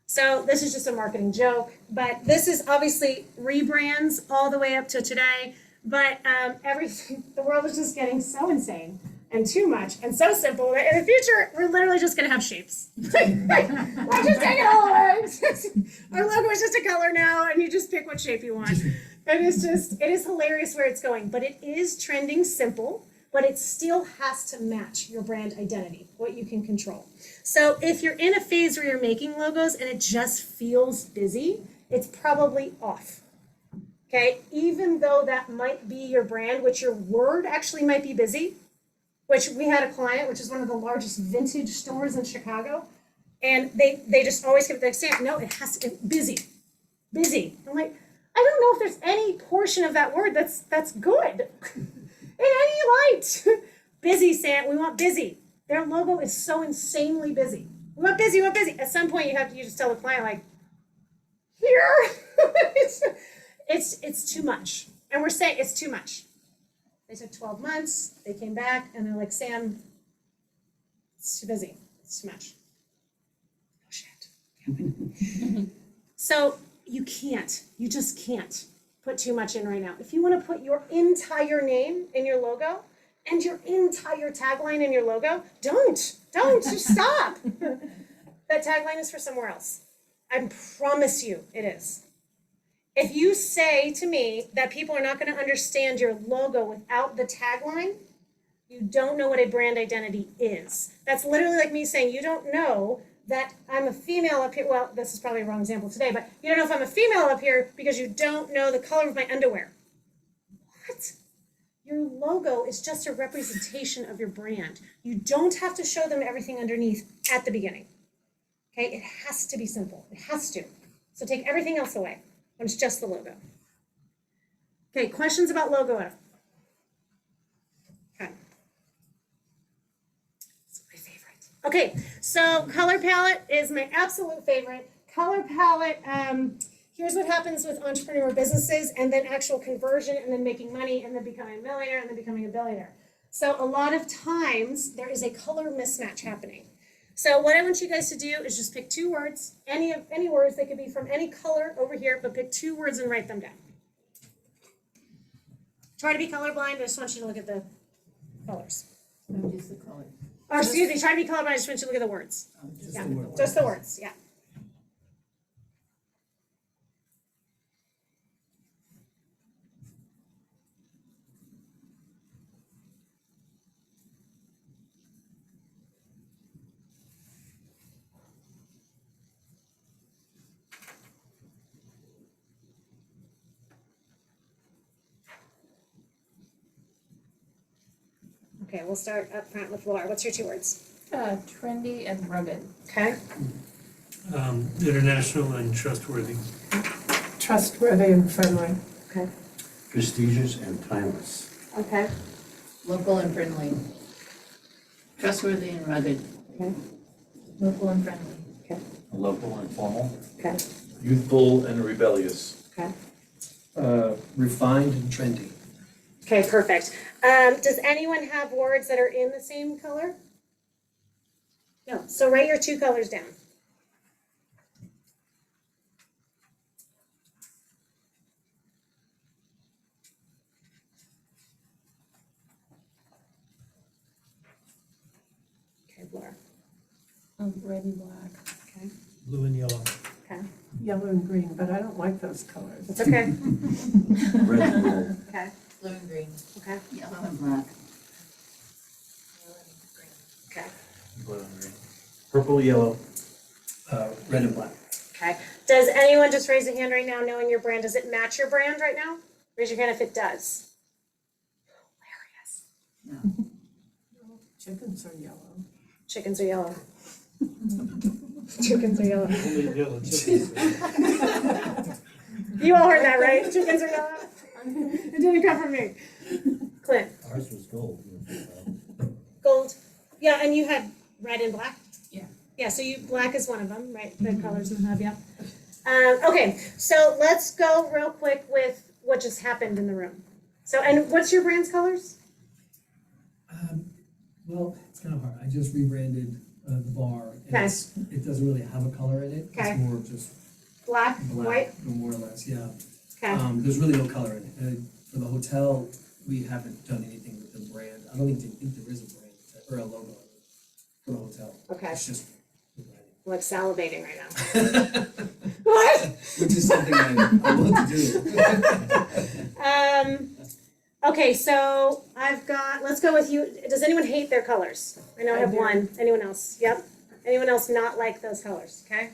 So this is just a marketing joke, but this is obviously rebrands all the way up to today. But the world is just getting so insane and too much and so simple that in the future, we're literally just going to have shapes. Let's just take it all away. Our logo is just a color now, and you just pick what shape you want. It is hilarious where it's going, but it is trending simple, but it still has to match your brand identity, what you can control. So if you're in a phase where you're making logos and it just feels busy, it's probably off. Okay, even though that might be your brand, which your word actually might be busy, which we had a client, which is one of the largest vintage stores in Chicago, and they just always kept like saying, no, it has to be busy. I'm like, I don't know if there's any portion of that word that's good in any light. Busy, Sam, we want busy. Their logo is so insanely busy. We want busy. At some point you just tell the client, like, here, it's too much. And we're saying it's too much. They took 12 months, they came back, and they're like, Sam, it's too busy, it's too much. Oh shit. So you just can't put too much in right now. If you want to put your entire name in your logo, and your entire tagline and your logo, don't, just stop. That tagline is for somewhere else. I promise you it is. If you say to me that people are not going to understand your logo without the tagline, you don't know what a brand identity is. That's literally like me saying you don't know that I'm a female up here. Well, this is probably a wrong example today, but you don't know if I'm a female up here because you don't know the color of my underwear. What? Your logo is just a representation of your brand. You don't have to show them everything underneath at the beginning. Okay, it has to be simple. It has to. So take everything else away when it's just the logo. Okay, questions about logo? Okay. It's my favorite. Okay, so color palette is my absolute favorite. Color palette, here's what happens with entrepreneur businesses and then actual conversion and then making money and then becoming a millionaire and then becoming a billionaire. So a lot of times there is a color mismatch happening. So what I want you guys to do is just pick 2 words, any words, they could be from any color over here, but pick 2 words and write them down. Try to be colorblind, I just want you to look at the colors. No, just the color. Or excuse me, try to be colorblind, I just want you to look at the words. Yeah, just the words, yeah. Okay, we'll start up front with Laura. What's your 2 words? Trendy and rugged. Okay. International and trustworthy. Trustworthy and friendly. Okay. Prestigious and timeless. Okay. Local and friendly. Trustworthy and rugged. Okay. Local and friendly. Okay. Local and formal. Okay. Youthful and rebellious. Okay. Refined and trendy. Okay, perfect. Does anyone have words that are in the same color? No. So write your 2 colors down. Okay, Laura. Red and black. Okay. Blue and yellow. Okay. Yellow and green, but I don't like those colors. It's okay. Red and gold. Okay. Blue and green. Okay. Yellow and black. Okay. Blue and green. Purple, yellow. Red and black. Okay. Does anyone just raise a hand right now knowing your brand? Does it match your brand right now? Raise your hand if it does. Hilarious. No. Chickens are yellow. Chickens are yellow. Chickens are yellow. Only yellow chickens. You all heard that, right? Chickens are yellow. It didn't come from me. Clint. Ours was gold. Gold. Yeah, and you had red and black? Yeah. Yeah, so black is one of them, right? The colors in the hub, yeah. Okay, so let's go real quick with what just happened in the room. So, and what's your brand's colors? Well, it's kind of hard. I just rebranded the bar. And Okay. it doesn't really have a color in it. Okay. It's more just Black, black, white? more or less, yeah. Okay. There's really no color in it. For the hotel, we haven't done anything with the brand. I don't even think there is a brand or a logo for the hotel. Okay. It's just the branding. I'm like salivating right now. What? Which is something I want to do. Okay, so let's go with you. Does anyone hate their colors? I know I have do. one. Anyone else? Yep. Anyone else not like those colors? Okay.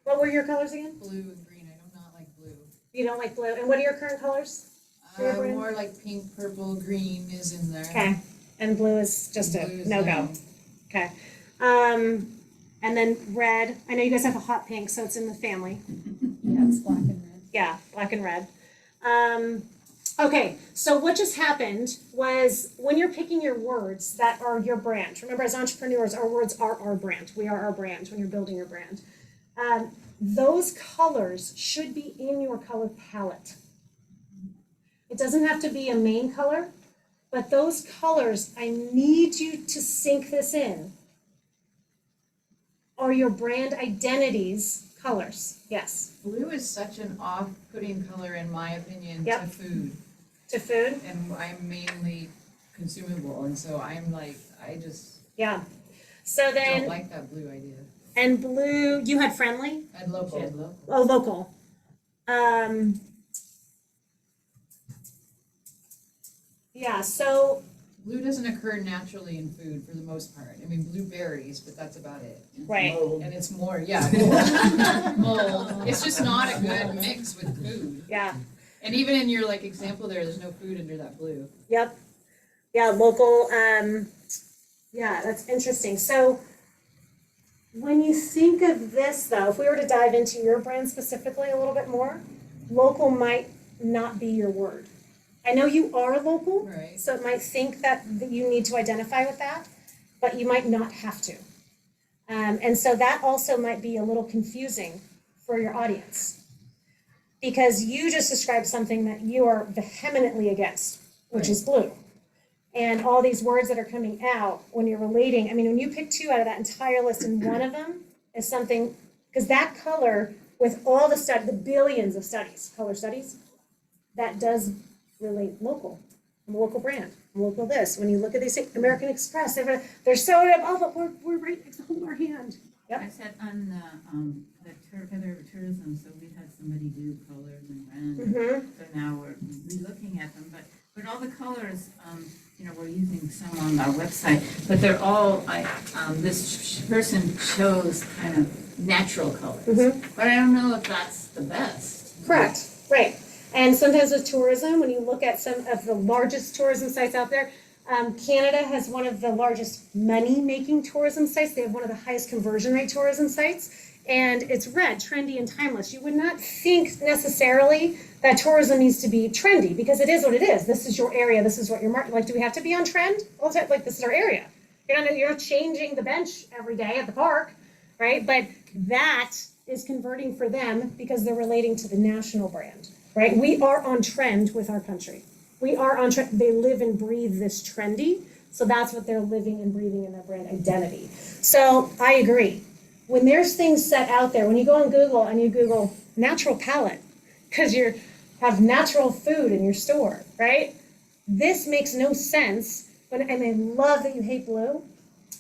What were your colors again? Blue and green, I do not like blue. You don't like blue. And what are your current colors? For your brand? More like pink, purple, green is in there. Okay. And blue is just a Blue is no-go. Okay. And then red. I know you guys have a hot pink, so it's in the family. Yeah, it's black and red. Yeah, black and red. Okay, so what just happened was when you're picking your words that are your brand, remember as entrepreneurs, our words are our brand. We are our brand when you're building your brand. Those colors should be in your color palette. It doesn't have to be a main color, but those colors, I need you to sink this in, are your brand identity's colors. Yes. Blue is such an off-putting color, in my opinion, Yep. to food. To food? And I'm mainly consumable, and so I'm like, I just Yeah. So don't then, like that blue idea. and blue, you had friendly? I'd local. Oh, local. Yeah, so, Blue doesn't occur naturally in food for the most part. I mean, blueberries, but that's about it. right. And it's more, yeah, mold. It's just not a good mix with food. Yeah. And even in your like example there's no food under that blue. Yep. Yeah, local, yeah, that's interesting. So when you think of this though, if we were to dive into your brand specifically a little bit more, local might not be your word. I know you are local, Right. so it might think that you need to identify with that, but you might not have to. And so that also might be a little confusing for your audience. Because you just described something that you are vehemently against, which is blue. And all these words that are coming out when you're relating, I mean, when you pick two out of that entire list and one of them is something, because that color, with all the billions of studies, color studies, that does relate local. I'm a local brand. I'm local this. When you look at these things, American Express, they're so, oh, but we're right next to hold our hand. Yep. I said on the Feather Tourism, so we had somebody do colors and brand. Mm-hmm. So now we're looking at them, but all the colors, we're using some on our website, but they're all, this person chose kind of natural colors. Mm-hmm. But I don't know if that's the best. Correct, right. And sometimes with tourism, when you look at some of the largest tourism sites out there, Canada has one of the largest money-making tourism sites. They have one of the highest conversion rate tourism sites. And it's red, trendy, and timeless. You would not think necessarily that tourism needs to be trendy because it is what it is. This is your area. This is what your market. Like, do we have to be on trend all the time? Like, this is our area. You're not changing the bench every day at the park, right? But that is converting for them because they're relating to the national brand, right? We are on trend with our country. We are on trend. They live and breathe this trendy. So that's what they're living and breathing in their brand identity. So I agree. When there's things set out there, when you go on Google and you Google natural palette, because you have natural food in your store, right? This makes no sense. And I love that you hate blue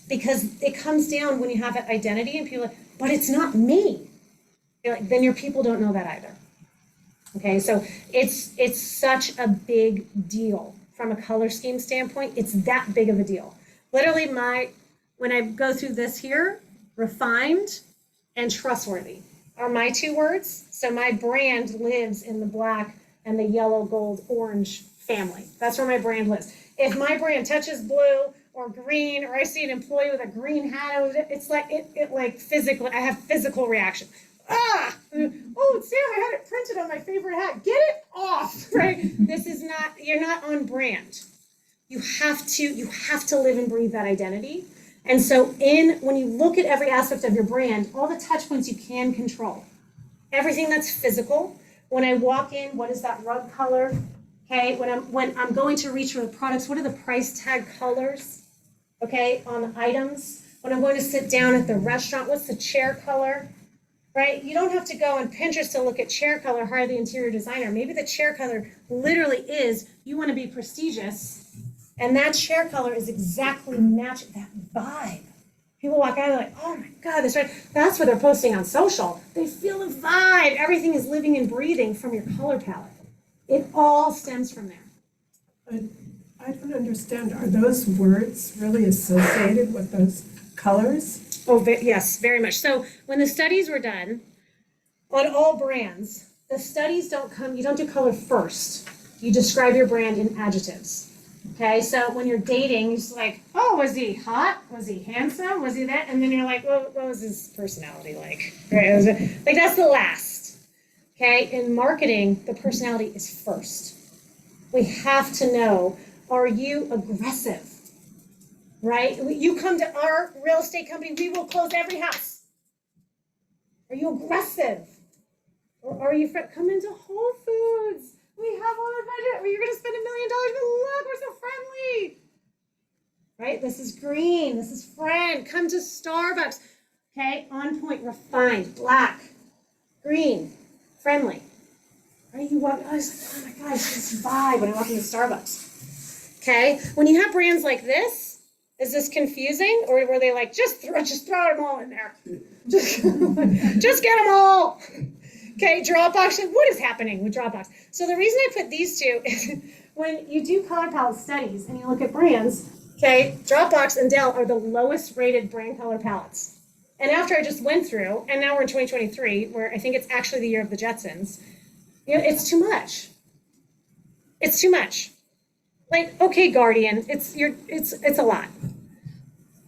because it comes down when you have an identity and people are like, but it's not me. You're like, then your people don't know that either. Okay, so it's such a big deal from a color scheme standpoint. It's that big of a deal. Literally when I go through this here, refined and trustworthy are my two words. So my brand lives in the black and the yellow, gold, orange family. That's where my brand lives. If my brand touches blue or green, or I see an employee with a green hat over it, it's like it like physically, I have physical reaction. Ah! Oh, Sam, I had it printed on my favorite hat. Get it off, right? This is not, you're not on brand. You have to live and breathe that identity. And so when you look at every aspect of your brand, all the touch points you can control. Everything that's physical. When I walk in, what is that rug color? Okay, when I'm going to reach for the products, what are the price tag colors? Okay, on the items. When I'm going to sit down at the restaurant, what's the chair color? Right? You don't have to go on Pinterest to look at chair color, hire the interior designer. Maybe the chair color literally is, you want to be prestigious. And that chair color is exactly matching that vibe. People walk out and they're like, oh my God, that's what they're posting on social. They feel the vibe. Everything is living and breathing from your color palette. It all stems from there. I don't understand. Are those words really associated with those colors? Oh, yes, very much. So when the studies were done on all brands, the studies you don't do color first. You describe your brand in adjectives. Okay, so when you're dating, you're just like, oh, was he hot? Was he handsome? Was he that? And then you're like, well, what was his personality like? Right? Like, that's the last. Okay, in marketing, the personality is first. We have to know, are you aggressive? Right? You come to our real estate company, we will close every house. Are you aggressive? Or are you come into Whole Foods? We have all the budget. You're going to spend $1 million, but look, we're so friendly. Right? This is green. This is friend. Come to Starbucks. Okay? On point, refined, black, green, friendly. Right? You walk, I was like, oh my gosh, this vibe when I walk into Starbucks. Okay, when you have brands like this, is this confusing, or were they like, just throw them all in there? Just get them all. Okay, Dropbox, what is happening with Dropbox? So the reason I put these two is when you do color palette studies and you look at brands, okay, Dropbox and Dell are the lowest rated brand color palettes. And after I just went through, and now we're in 2023, where I think it's actually the year of the Jetsons, you know, it's too much. It's too much. Like, okay, Guardian, it's a lot.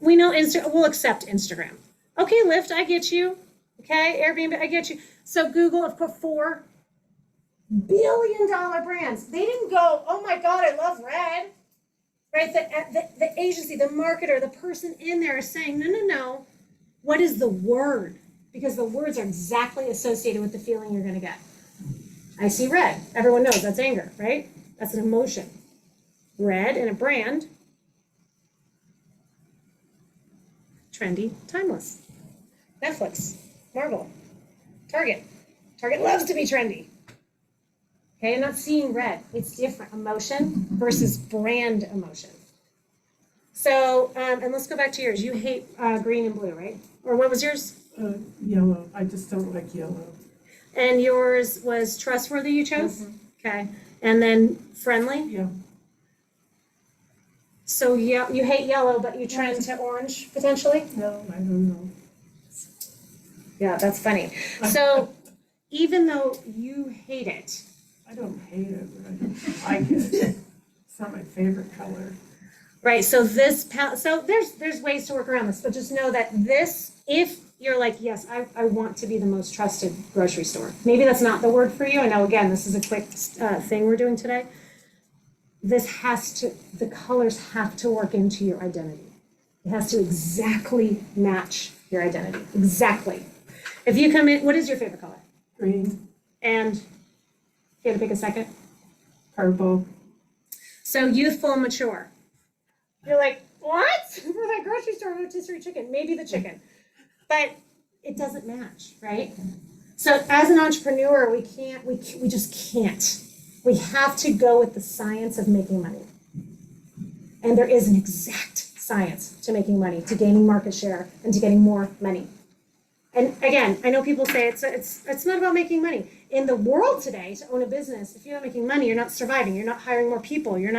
We know we'll accept Instagram. Okay, Lyft, I get you. Okay, Airbnb, I get you. So Google, of course, $4 billion brands. They didn't go, oh my God, I love red. Right, the agency, the marketer, the person in there is saying, no. What is the word? Because the words are exactly associated with the feeling you're gonna get. I see red. Everyone knows that's anger, right? That's an emotion. Red and a brand. Trendy, timeless. Netflix, Marvel, Target. Target loves to be trendy. Okay, I'm not seeing red. It's different. Emotion versus brand emotion. So, and let's go back to yours. You hate green and blue, right? Or what was yours? Yellow. I just don't like yellow. And yours was trustworthy, you chose? Mm-hmm. Okay. And then friendly? Yeah. So yeah, you hate yellow, but you trend to orange potentially? No, I don't know. Yeah, that's funny. So even though you hate it, I don't hate it, but I don't like it. It's not my favorite color. Right, so so there's ways to work around this, but just know that this, if you're like, yes, I want to be the most trusted grocery store. Maybe that's not the word for you. I know, again, this is a quick thing we're doing today. The colors have to work into your identity. It has to exactly match your identity. Exactly. If you come in, what is your favorite color? Green. And you had to pick a second? Purple. So youthful and mature. You're like, what? We're that grocery store rotisserie chicken. Maybe the chicken. But it doesn't match, right? So as an entrepreneur, we just can't. We have to go with the science of making money. And there is an exact science to making money, to gaining market share, and to getting more money. And again, I know people say it's not about making money. In the world today, to own a business, if you're not making money, you're not surviving, you're not hiring more people, you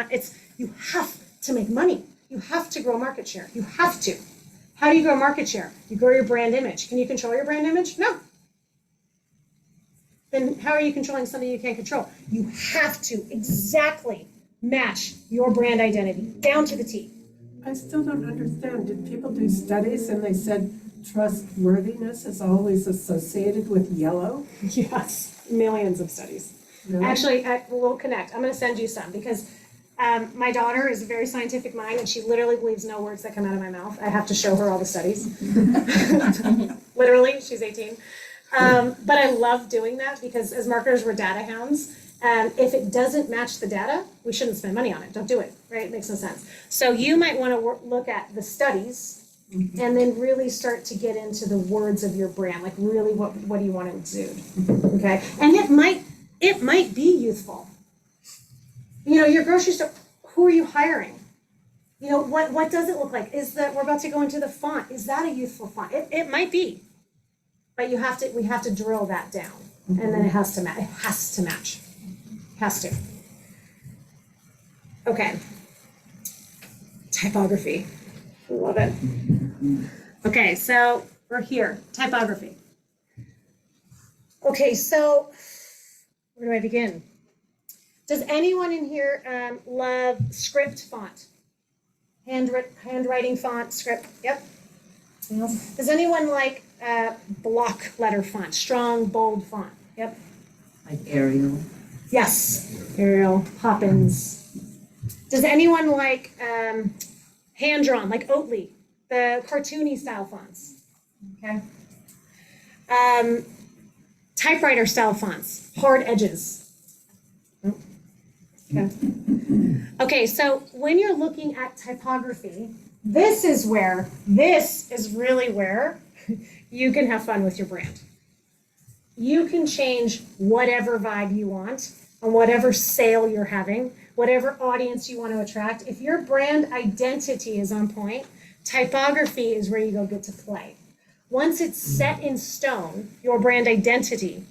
have to make money. You have to grow market share. You have to. How do you grow market share? You grow your brand image. Can you control your brand image? No. Then how are you controlling something you can't control? You have to exactly match your brand identity down to the T. I still don't understand. Did people do studies and they said trustworthiness is always associated with yellow? Yes, millions of studies. Really? Actually, we'll connect. I'm going to send you some because my daughter is a very scientific mind and she literally believes no words that come out of my mouth. I have to show her all the studies. Literally, she's 18. But I love doing that because as marketers, we're data hounds. If it doesn't match the data, we shouldn't spend money on it. Don't do it, right? It makes no sense. So you might want to look at the studies and then really start to get into the words of your brand. Like really, what do you want to exude? Okay, and it might be youthful. You know, your grocery store. Who are you hiring? You know, what does it look like? We're about to go into the font? Is that a youthful font? It might be. But we have to drill that down, and then it has to match. It has to match. Has to. Okay. Typography. Love it. Okay, so we're here. Typography. Okay, so where do I begin? Does anyone in here love script font? Handwriting font, script. Yep. Does anyone like block letter font, strong, bold font? Yep. Like Arial. Yes, Arial, Poppins. Does anyone like hand-drawn, like Oatly, the cartoony style fonts? Okay. Typewriter style fonts, hard edges. Okay. Okay, so when you're looking at typography, this is really where you can have fun with your brand. You can change whatever vibe you want on whatever sale you're having, whatever audience you want to attract. If your brand identity is on point, typography is where you go get to play. Once it's set in stone, your brand identity,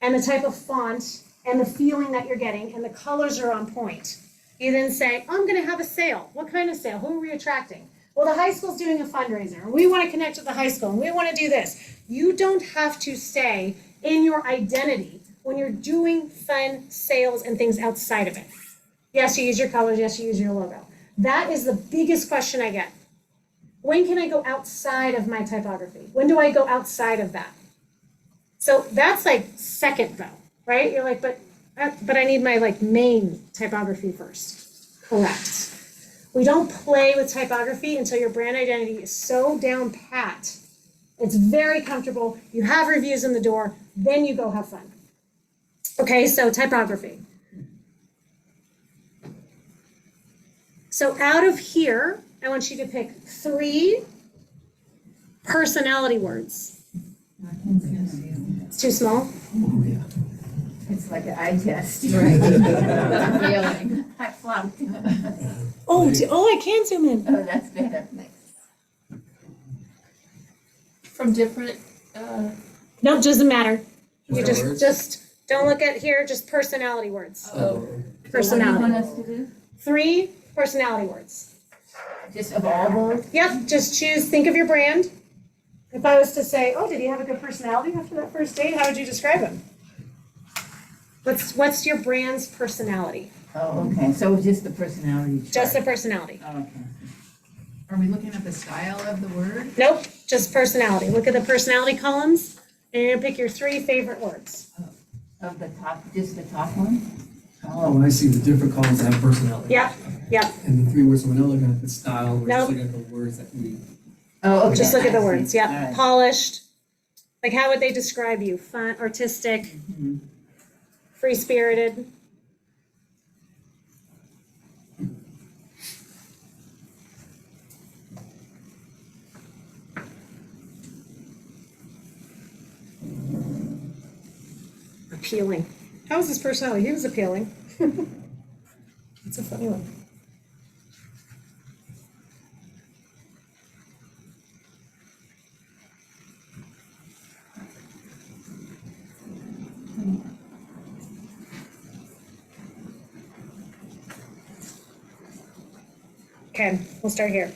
and the type of font, and the feeling that you're getting, and the colors are on point, you then say, I'm going to have a sale. What kind of sale? Who are we attracting? Well, the high school's doing a fundraiser, and we want to connect with the high school, and we want to do this. You don't have to stay in your identity when you're doing fun sales and things outside of it. Yes, you use your colors. Yes, you use your logo. That is the biggest question I get. When can I go outside of my typography? When do I go outside of that? So that's like second though, right? You're like, but I need my like main typography first. Correct. We don't play with typography until your brand identity is so down pat. It's very comfortable. You have reviews in the door, then you go have fun. Okay, so typography. So out of here, I want you to pick 3 personality words. It's too small? Oh, yeah. It's like an eye test, right? I'm failing. I flunked. Oh, I can zoom in. Oh, that's better. From different, No, doesn't matter. You Just words? just don't look at here, just personality words. oh, Personality. What do you want us to do? 3 personality words. Just of all those? Yep, just choose, think of your brand. If I was to say, oh, did he have a good personality after that first date? How would you describe him? What's your brand's personality? Oh, okay, so just the personality chart. Just the personality. Oh, okay. Are we looking at the style of the word? Nope, just personality. Look at the personality columns, and you're gonna pick your 3 favorite words. Of the top, just the top one? Oh, I see the different columns that have personality. Yep, yep. And the 3 words, so we're not looking at the style, we're Nope. just looking at the words that we. Oh, okay. Just look at the I see. words, yep. All right. Polished. Like how would they describe you? Fun, artistic, Mm-hmm. free-spirited. Appealing. How was his personality? He was appealing. It's a funny one. Okay, we'll start here.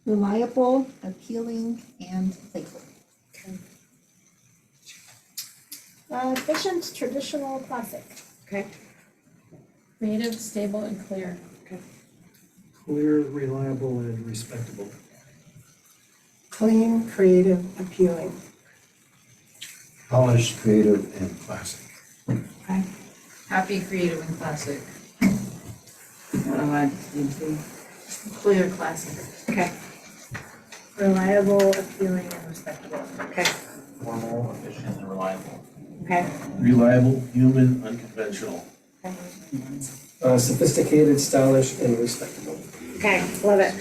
Reliable, appealing, and playful. Okay. Efficient, traditional, classic. Okay. creative, stable, and clear. Clear, reliable, and respectable. Clean, creative, appealing. Polished, creative, and classic. Happy, creative, and classic. Oh, I just did too. Clear, classic. Okay. Reliable, appealing, and respectable. Okay. Formal, efficient, and reliable. Okay. Reliable, human, unconventional. Sophisticated, stylish, and respectable. Okay, love it.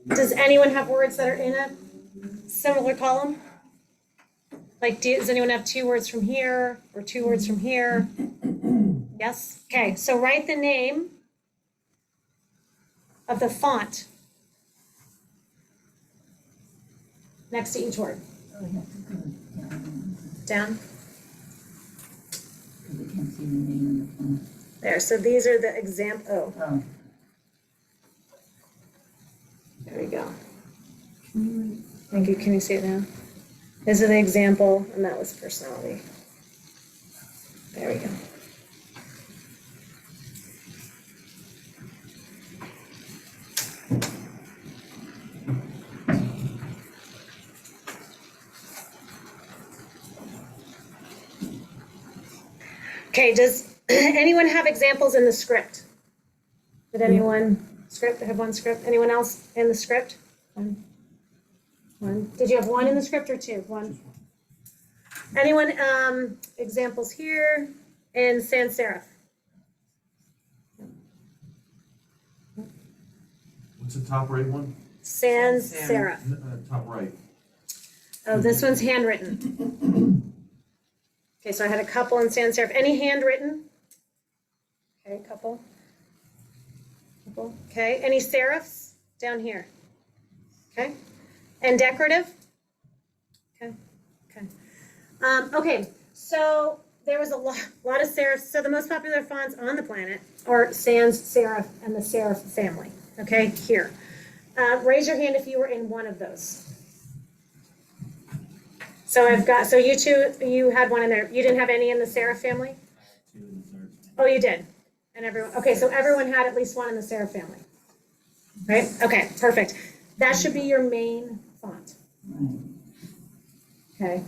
Does anyone have words that are in a similar column? Like, does anyone have 2 words from here or 2 words from here? Yes? Okay, so write the name of the font next to each word. Down? We can't see the name of the phone. There, so these are the example. Oh. There we go. Thank you. Can you see it now? This is the example, and that was personality. There we go. Okay, does anyone have examples in the script? Did anyone have one script? Anyone else in the script? One. Did you have 1 in the script or 2? 1. Anyone, examples here in sans serif? What's the top right one? Sans serif. Top right. Oh, this one's handwritten. Okay, so I had a couple in sans serif. Any handwritten? Okay, couple. Okay, any serifs down here? Okay, and decorative? Okay, okay. Okay, so there was a lot of serifs. So the most popular fonts on the planet are sans serif and the serif family. Okay, here. Raise your hand if you were in one of those. So so you two, you had one in there. You didn't have any in the serif family? Oh, you did? And everyone, okay, so everyone had at least one in the serif family. Right? Okay, perfect. That should be your main font. Okay.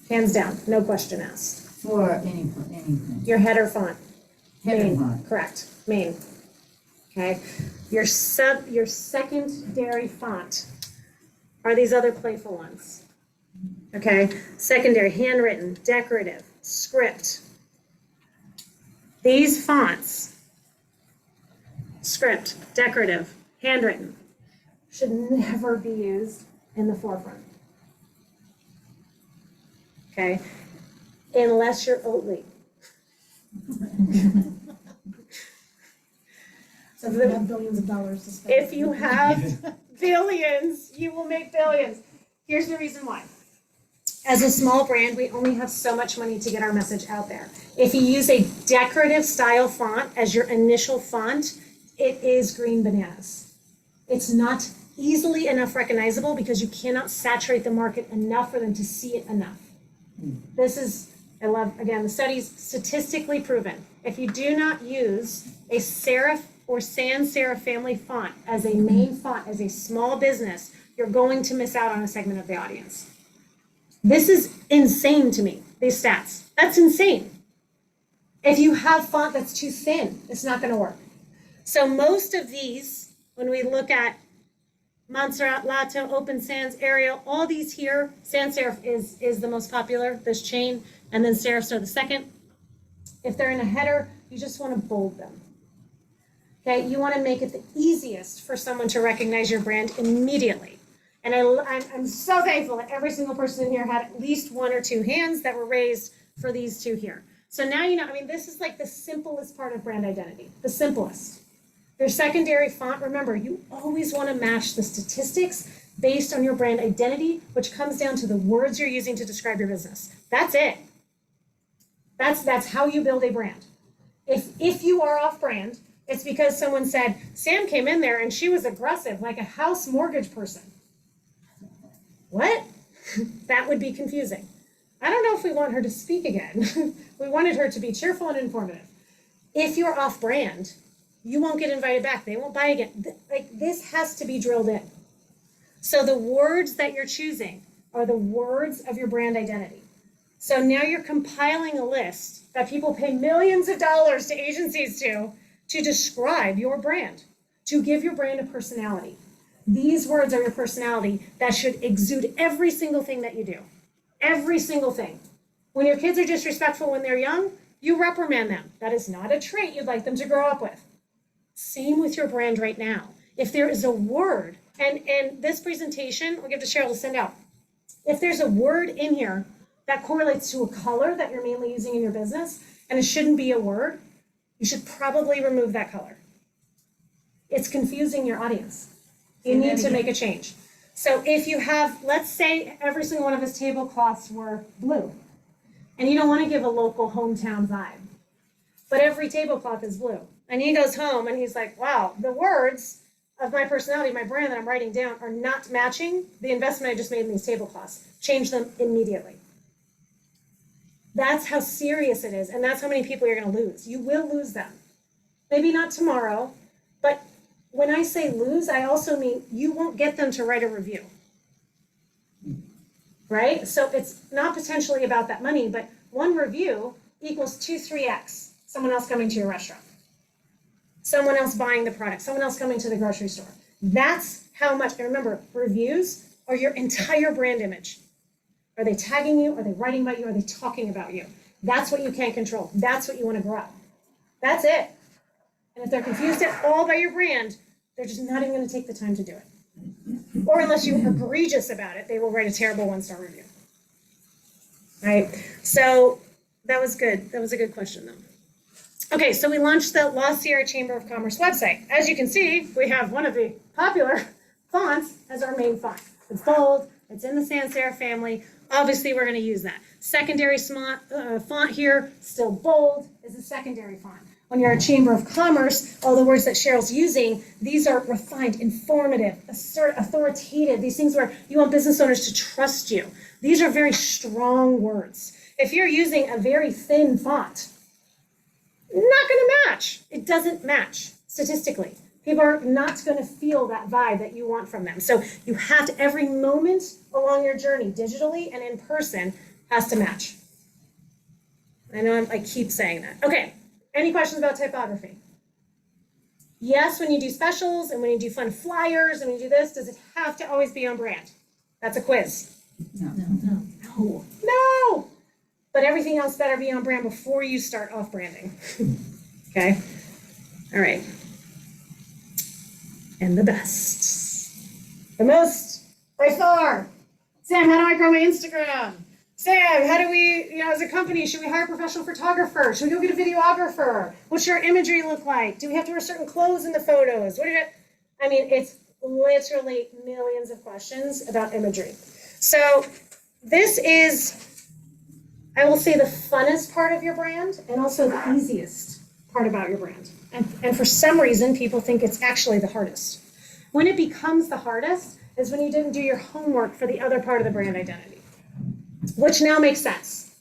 Hands down, no question asked. For anything. Your header font. Header Main, font. correct, main. Okay. Your secondary font are these other playful ones. Okay. Secondary, handwritten, decorative, script. These fonts, script, decorative, handwritten, should never be used in the forefront. Okay, unless you're Oatly. So if you have billions of dollars to spend. If you have billions, you will make billions. Here's the reason why. As a small brand, we only have so much money to get our message out there. If you use a decorative style font as your initial font, it is green bananas. It's not easily enough recognizable because you cannot saturate the market enough for them to see it enough. This is, I love, again, the study's statistically proven. If you do not use a serif or sans serif family font as a main font, as a small business, you're going to miss out on a segment of the audience. This is insane to me, these stats. That's insane. If you have font that's too thin, it's not going to work. So most of these, when we look at Montserrat, Lato, Open Sans, Arial, all these here, sans serif is the most popular, this chain, and then serifs are the second. If they're in a header, you just want to bold them. Okay, you want to make it the easiest for someone to recognize your brand immediately. And I'm so thankful that every single person in here had at least one or two hands that were raised for these two here. So now you know, I mean, this is like the simplest part of brand identity, the simplest. Your secondary font, remember, you always want to match the statistics based on your brand identity, which comes down to the words you're using to describe your business. That's it. That's how you build a brand. If you are off brand, it's because someone said, Sam came in there and she was aggressive, like a house mortgage person. What? That would be confusing. I don't know if we want her to speak again. We wanted her to be cheerful and informative. If you're off brand, you won't get invited back. They won't buy again. Like, this has to be drilled in. So the words that you're choosing are the words of your brand identity. So now you're compiling a list that people pay millions of dollars to agencies to describe your brand, to give your brand a personality. These words are your personality that should exude every single thing that you do. Every single thing. When your kids are disrespectful when they're young, you reprimand them. That is not a trait you'd like them to grow up with. Same with your brand right now. If there is a word, and this presentation, I'll give to Cheryl to send out. If there's a word in here that correlates to a color that you're mainly using in your business, and it shouldn't be a word, you should probably remove that color. It's confusing your audience. You need to make a change. So if you have, let's say every single one of his tablecloths were blue, and you don't want to give a local hometown vibe, but every tablecloth is blue. And he goes home and he's like, wow, the words of my personality, my brand that I'm writing down are not matching the investment I just made in these tablecloths. Change them immediately. That's how serious it is, and that's how many people you're going to lose. You will lose them. Maybe not tomorrow, but when I say lose, I also mean you won't get them to write a review. Right? So it's not potentially about that money, but one review equals 2-3x someone else coming to your restaurant. Someone else buying the product, someone else coming to the grocery store. That's how much, and remember, reviews are your entire brand image. Are they tagging you? Are they writing about you? Are they talking about you? That's what you can't control. That's what you want to grow. That's it. And if they're confused at all by your brand, they're just not even going to take the time to do it. Or unless you're egregious about it, they will write a terrible 1-star review. Right? So that was good. That was a good question, though. Okay, so we launched the La Sierra Chamber of Commerce website. As you can see, we have one of the popular fonts as our main font. It's bold, it's in the sans serif family. Obviously, we're going to use that. Secondary font here, still bold, is a secondary font. When you're a Chamber of Commerce, all the words that Cheryl's using, these are refined, informative, authoritative, these things where you want business owners to trust you. These are very strong words. If you're using a very thin font, not going to match. It doesn't match statistically. People are not going to feel that vibe that you want from them. So you have to, every moment along your journey, digitally and in person, has to match. I know I keep saying that. Okay, any questions about typography? Yes, when you do specials and when you do fun flyers and when you do this, does it have to always be on brand? That's a quiz. No. But everything else better be on brand before you start off branding. Okay? All right. And the best. The most, by far. Sam, how do I grow my Instagram? Sam, how do we, as a company, should we hire a professional photographer? Should we go get a videographer? What should our imagery look like? Do we have to wear certain clothes in the photos? It's literally millions of questions about imagery. So this is, I will say, the funnest part of your brand and also the easiest part about your brand. And for some reason, people think it's actually the hardest. When it becomes the hardest is when you didn't do your homework for the other part of the brand identity, which now makes sense.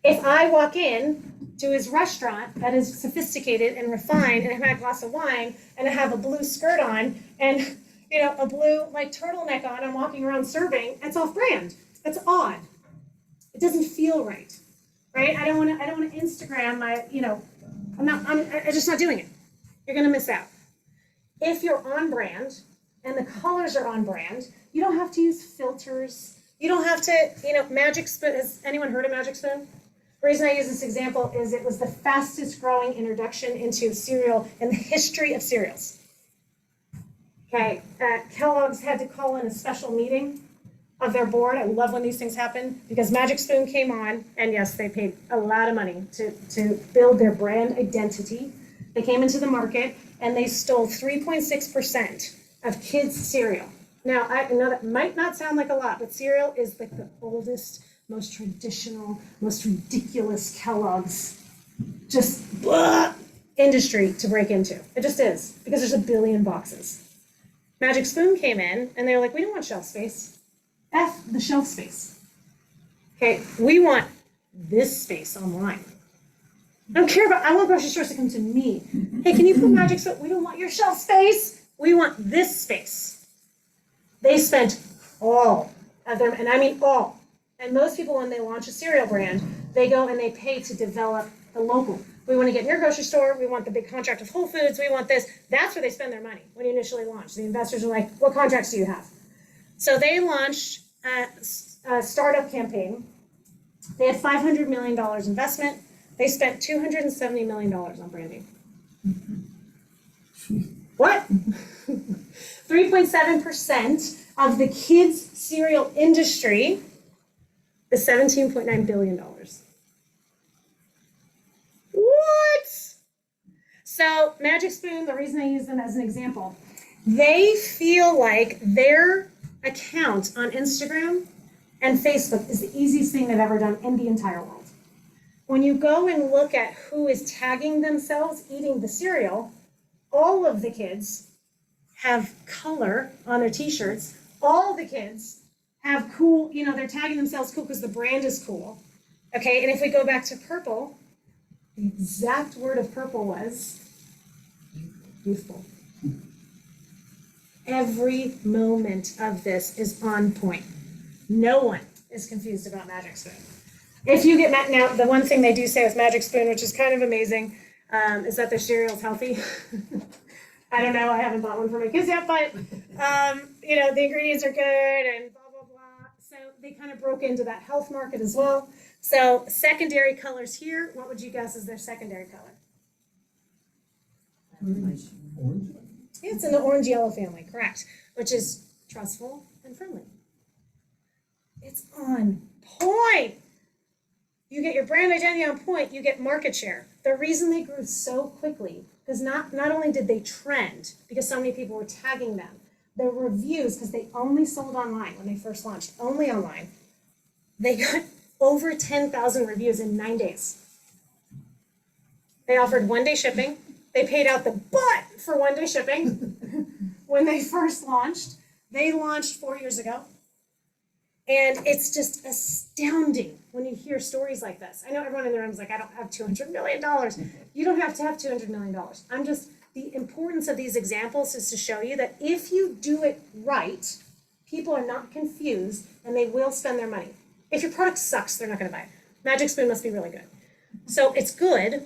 If I walk in to his restaurant that is sophisticated and refined and I have a glass of wine and I have a blue skirt on and a blue turtleneck on, I'm walking around serving, it's off brand. It's odd. It doesn't feel right? I don't want to Instagram my, I'm just not doing it. You're going to miss out. If you're on brand and the colors are on brand, you don't have to use filters. You don't have to, Magic Spoon. Has anyone heard of Magic Spoon? The reason I use this example is it was the fastest growing introduction into cereal in the history of cereals. Okay, Kellogg's had to call in a special meeting of their board. I love when these things happen because Magic Spoon came on, and yes, they paid a lot of money to build their brand identity. They came into the market and they stole 3.6% of kids' cereal. Now, I know that might not sound like a lot, but cereal is the oldest, most traditional, most ridiculous Kellogg's industry to break into. It just is, because there's 1 billion boxes. Magic Spoon came in and they were like, we don't want shelf space. F the shelf space. Okay, we want this space online. I don't care about, I want grocery stores to come to me. Hey, can you put Magic Spoon? We don't want your shelf space. We want this space. They spent all of them, and I mean all. And most people, when they launch a cereal brand, they go and they pay to develop the local. We want to get in your grocery store. We want the big contract with Whole Foods. We want this. That's where they spend their money when you initially launch. The investors are like, what contracts do you have? So they launched a startup campaign. They had $500 million investment. They spent $270 million on branding. What? 3.7% of the kids' cereal industry is $17.9 billion. What? So Magic Spoon, the reason I use them as an example, they feel like their account on Instagram and Facebook is the easiest thing they've ever done in the entire world. When you go and look at who is tagging themselves eating the cereal, all of the kids have color on their t-shirts. All the kids have cool, they're tagging themselves cool because the brand is cool. Okay, and if we go back to purple, the exact word of purple was youthful. Every moment of this is on point. No one is confused about Magic Spoon. If you get now, the one thing they do say with Magic Spoon, which is kind of amazing, is that their cereal is healthy. I don't know, I haven't bought one for my kids yet, but the ingredients are good and blah, blah, blah. So they kind of broke into that health market as well. So secondary colors here, what would you guess is their secondary color? Orange? Yeah, it's in the orange-yellow family, correct, which is trustful and friendly. It's on point. You get your brand identity on point, you get market share. the reason they grew so quickly, because not only did they trend, because so many people were tagging them, the reviews, because they only sold online when they first launched, only online, they got over 10,000 reviews in 9 days. They offered 1-day shipping. They paid out the butt for 1-day shipping when they first launched. They launched 4 years ago. And it's just astounding when you hear stories like this. I know everyone in the room is like, I don't have $200 million. You don't have to have $200 million. The importance of these examples is to show you that if you do it right, people are not confused and they will spend their money. If your product sucks, they're not gonna buy it. Magic Spoon must be really good. So it's good,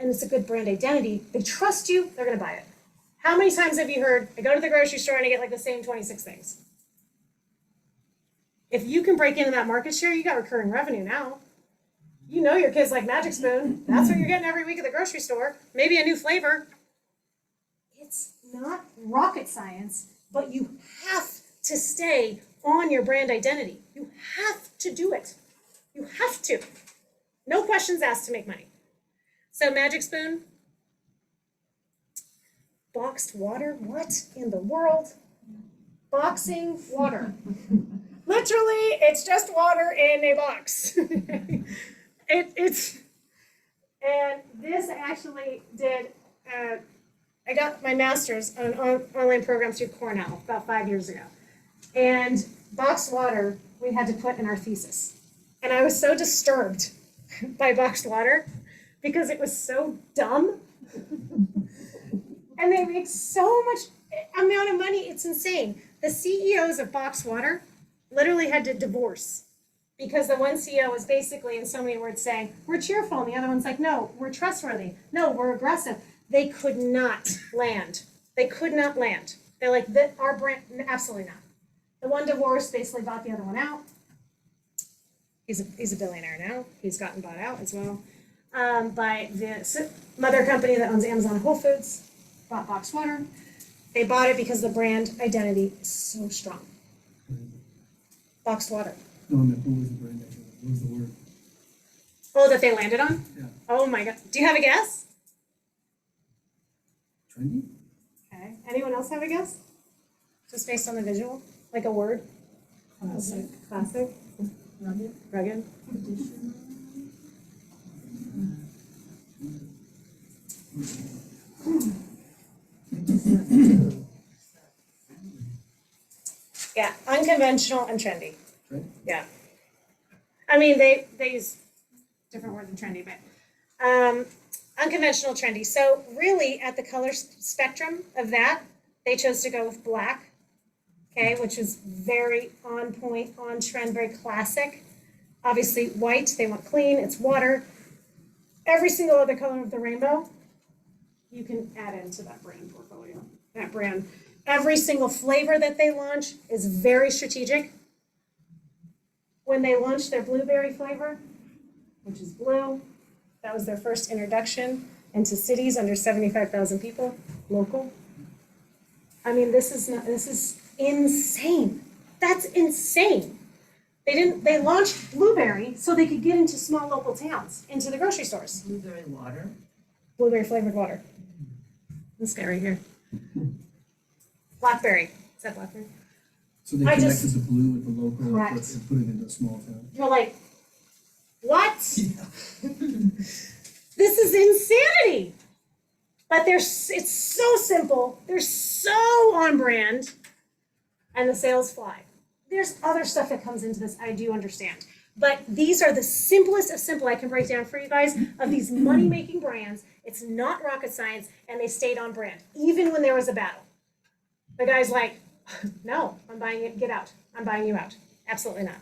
and it's a good brand identity. They trust you, they're gonna buy it. How many times have you heard, I go to the grocery store and I get like the same 26 things? If you can break into that market share, you got recurring revenue now. You know your kids like Magic Spoon. That's what you're getting every week at the grocery store. Maybe a new flavor. It's not rocket science, but you have to stay on your brand identity. You have to do it. You have to. No questions asked to make money. So Magic Spoon, boxed water, what in the world? Boxing water. Literally, it's just water in a box. And this actually did, I got my master's on an online program through Cornell about 5 years ago. And boxed water, we had to put in our thesis. And I was so disturbed by boxed water because it was so dumb. And they make so much amount of money, it's insane. The CEOs of boxed water literally had to divorce because the one CEO was basically, in so many words, saying, we're cheerful, and the other one's like, no, we're trustworthy. No, we're aggressive. They could not land. They could not land. They're like, our brand, absolutely not. The one divorced basically bought the other one out. He's a billionaire now. He's gotten bought out as well by the mother company that owns Amazon and Whole Foods, bought boxed water. They bought it because the brand identity is so strong. Boxed water. No, I meant, what was the brand actually? What was the word? Oh, that they landed on? Yeah. Oh my God. Do you have a guess? Trendy? Okay. Anyone else have a guess? Just based on the visual? Like a word? Classic. Classic? Rugged. Rugged? Traditional. Yeah, unconventional and trendy. Trendy? Yeah. I mean, they use different words than trendy, but unconventional, trendy. So really, at the color spectrum of that, they chose to go with black, okay, which is very on point, on trend, very classic. Obviously, white, they want clean, it's water. Every single other color of the rainbow, you can add into that brand portfolio, that brand. Every single flavor that they launch is very strategic. When they launched their blueberry flavor, which is blue, that was their first introduction into cities under 75,000 people, local. I mean, this is insane. That's insane. They launched blueberry so they could get into small local towns, into the grocery stores. Blueberry water. Blueberry flavored water. This guy right here. Blackberry. Is that blackberry? So they connected the blue with the local and put it into a small town. You're like, what? This is insanity. But it's so simple. They're so on brand. And the sales fly. There's other stuff that comes into this, I do understand. But these are the simplest of simple I can break down for you guys of these money-making brands. It's not rocket science, and they stayed on brand, even when there was a battle. The guy's like, no, I'm buying it, get out. I'm buying you out. Absolutely not.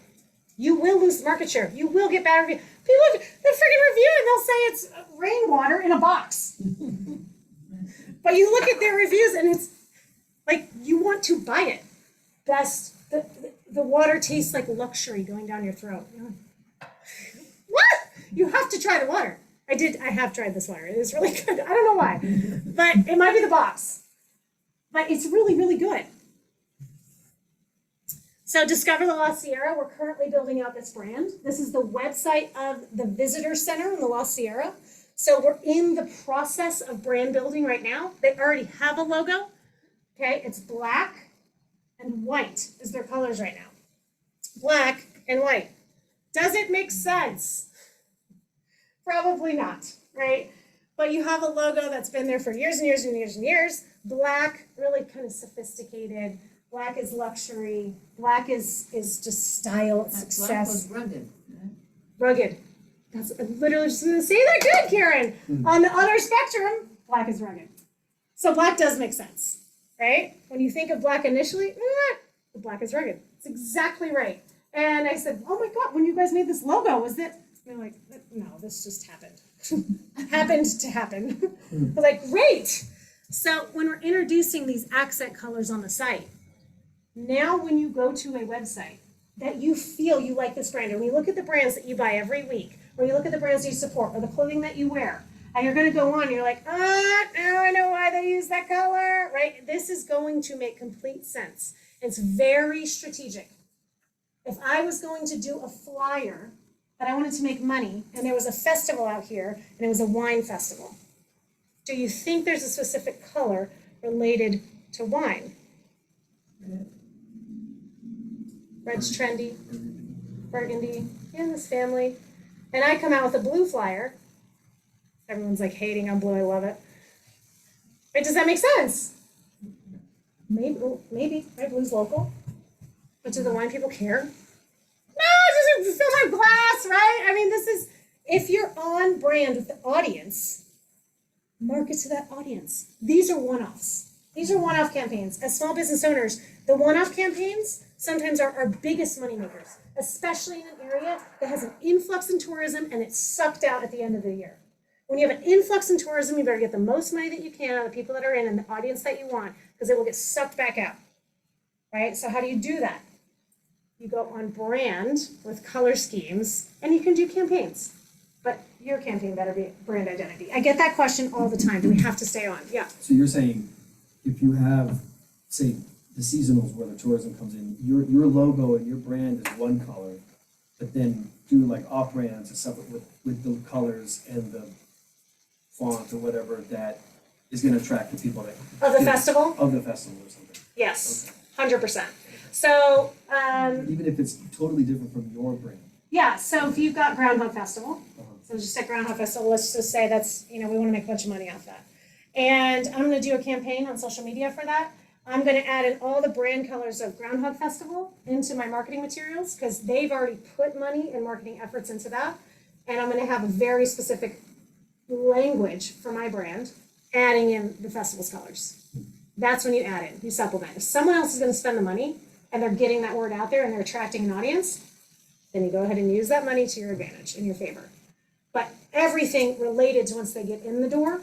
You will lose market share. You will get bad reviews. People, they freaking review it, and they'll say it's rainwater in a box. But you look at their reviews, and it's like, you want to buy it. Best, the water tastes like luxury going down your throat. You're like, what? You have to try the water. I have tried this water. It is really good. I don't know why, but it might be the box. But it's really, really good. So Discover the La Sierra, we're currently building out this brand. This is the website of the visitor center in the La Sierra. So we're in the process of brand building right now. They already have a logo. Okay, it's black and white is their colors right now. Black and white. Does it make sense? Probably not, right? But you have a logo that's been there for years and years and years and years. Black, really kind of sophisticated. Black is luxury. Black is just style, it's success. Black was rugged. Rugged. That's I'm literally just gonna say that good, Karen. On the other spectrum, black is rugged. So black does make sense, right? When you think of black initially, the black is rugged. It's exactly right. And I said, oh my God, when you guys made this logo, was that? They're like, no, this just happened. Happened to happen. We're like, great. So when we're introducing these accent colors on the site, now when you go to a website that you feel you like this brand, and we look at the brands that you buy every week, or you look at the brands you support, or the clothing that you wear, and you're going to go on, and you're like, now I know why they use that color, right? This is going to make complete sense. It's very strategic. If I was going to do a flyer that I wanted to make money, and there was a festival out here, and it was a wine festival, do you think there's a specific color related to wine? Red's trendy, burgundy, in this family. And I come out with a blue flyer. Everyone's like hating on blue, I love it. Right, does that make sense? Maybe, right, blue's local. But do the wine people care? No, just fill my glass, right? I mean, this is, if you're on brand with the audience, market to that audience. These are one-offs. These are one-off campaigns. As small business owners, the one-off campaigns sometimes are our biggest money makers, especially in an area that has an influx in tourism and it's sucked out at the end of the year. When you have an influx in tourism, you better get the most money that you can out of the people that are in and the audience that you want, because it will get sucked back out, right? So how do you do that? You go on brand with color schemes, and you can do campaigns. But your campaign better be brand identity. I get that question all the time. Do we have to stay on? Yeah. So you're saying if you have, say, the seasonals where the tourism comes in, your logo and your brand is one color, but then do like off brands and stuff with the colors and the font or whatever that is going to attract the people that Of the festival? Of the festival or something. Yes, 100%. So even if it's totally different from your brand. yeah, so if you've got Groundhog Festival, so just at Groundhog Festival, let's just say that's, we want to make a bunch of money off that. And I'm going to do a campaign on social media for that. I'm going to add in all the brand colors of Groundhog Festival into my marketing materials because they've already put money and marketing efforts into that. And I'm going to have a very specific language for my brand, adding in the festival's colors. That's when you add in, you supplement. If someone else is going to spend the money and they're getting that word out there and they're attracting an audience, then you go ahead and use that money to your advantage, in your favor. But everything related to once they get in the door,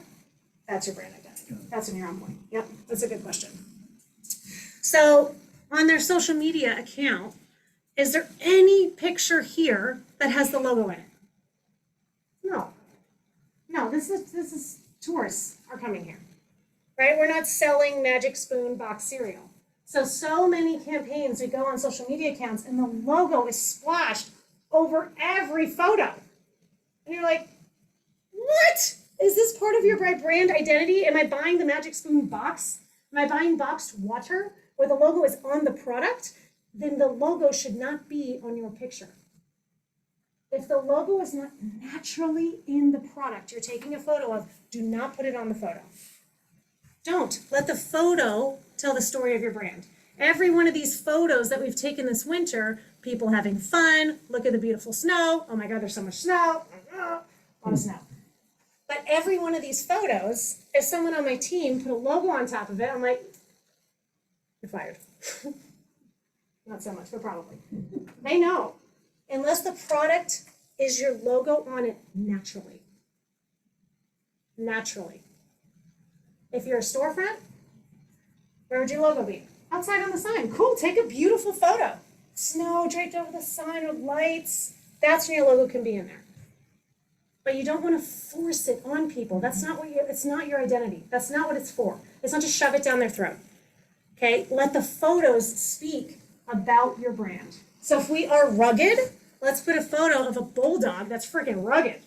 that's your brand identity. That's when you're on point. Yep, that's a good question. So on their social media account, is there any picture here that has the logo in it? No. No, this is tourists are coming here, right? We're not selling Magic Spoon box cereal. So many campaigns we go on social media accounts and the logo is splashed over every photo. And you're like, what? Is this part of your brand identity? Am I buying the Magic Spoon box? Am I buying boxed water where the logo is on the product? Then the logo should not be on your picture. If the logo is not naturally in the product you're taking a photo of, do not put it on the photo. Don't. Let the photo tell the story of your brand. Every one of these photos that we've taken this winter, people having fun, look at the beautiful snow. Oh my God, there's so much snow. A lot of snow. But every one of these photos, if someone on my team put a logo on top of it, I'm like, you're fired. Not so much, but probably. They know. Unless the product is your logo on it naturally. Naturally. If you're a storefront, where would your logo be? Outside on the sign. Cool, take a beautiful photo. Snow draped over the sign with lights. That's when your logo can be in there. But you don't want to force it on people. That's not it's not your identity. That's not what it's for. It's not to shove it down their throat. Okay? Let the photos speak about your brand. So if we are rugged, let's put a photo of a bulldog that's freaking rugged.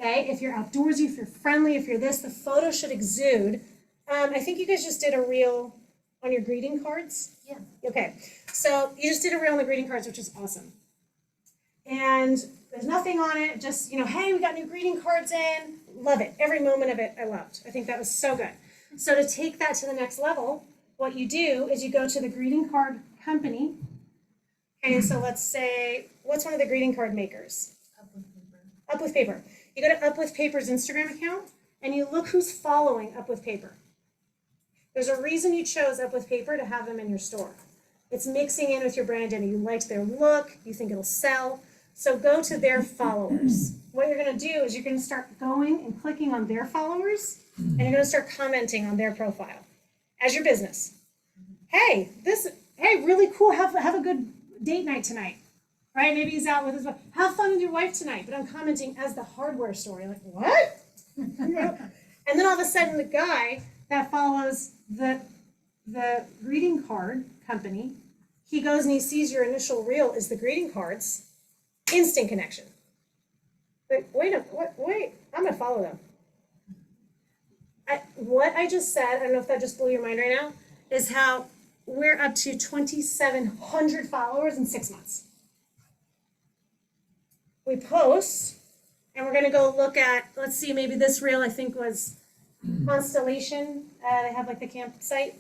Okay, if you're outdoorsy, if you're friendly, if you're this, the photo should exude. I think you guys just did a reel on your greeting cards. Yeah. Okay, so you just did a reel on the greeting cards, which is awesome. And there's nothing on it, just, hey, we got new greeting cards in. Love it. Every moment of it I loved. I think that was so good. So to take that to the next level, what you do is you go to the greeting card company. Okay, so let's say, what's one of the greeting card makers? Up with Paper. You go to Up with Paper's Instagram account and you look who's following Up with Paper. There's a reason you chose Up with Paper to have them in your store. It's mixing in with your brand identity. You liked their look, you think it'll sell. So go to their followers. What you're going to do is you're going to start going and clicking on their followers, and you're going to start commenting on their profile as your business. Hey, really cool. Have a good date night tonight. Right? Maybe he's out with his wife. Have fun with your wife tonight. But I'm commenting as the hardware store. You're like, what? And then all of a sudden, the guy that follows the greeting card company, he goes and he sees your initial reel is the greeting cards. Instant connection. Like, wait, I'm gonna follow them. What I just said, I don't know if that just blew your mind right now, is how we're up to 2,700 followers in 6 months. We post, and we're gonna go look at, let's see, maybe this reel I think was Constellation. They have like the campsite.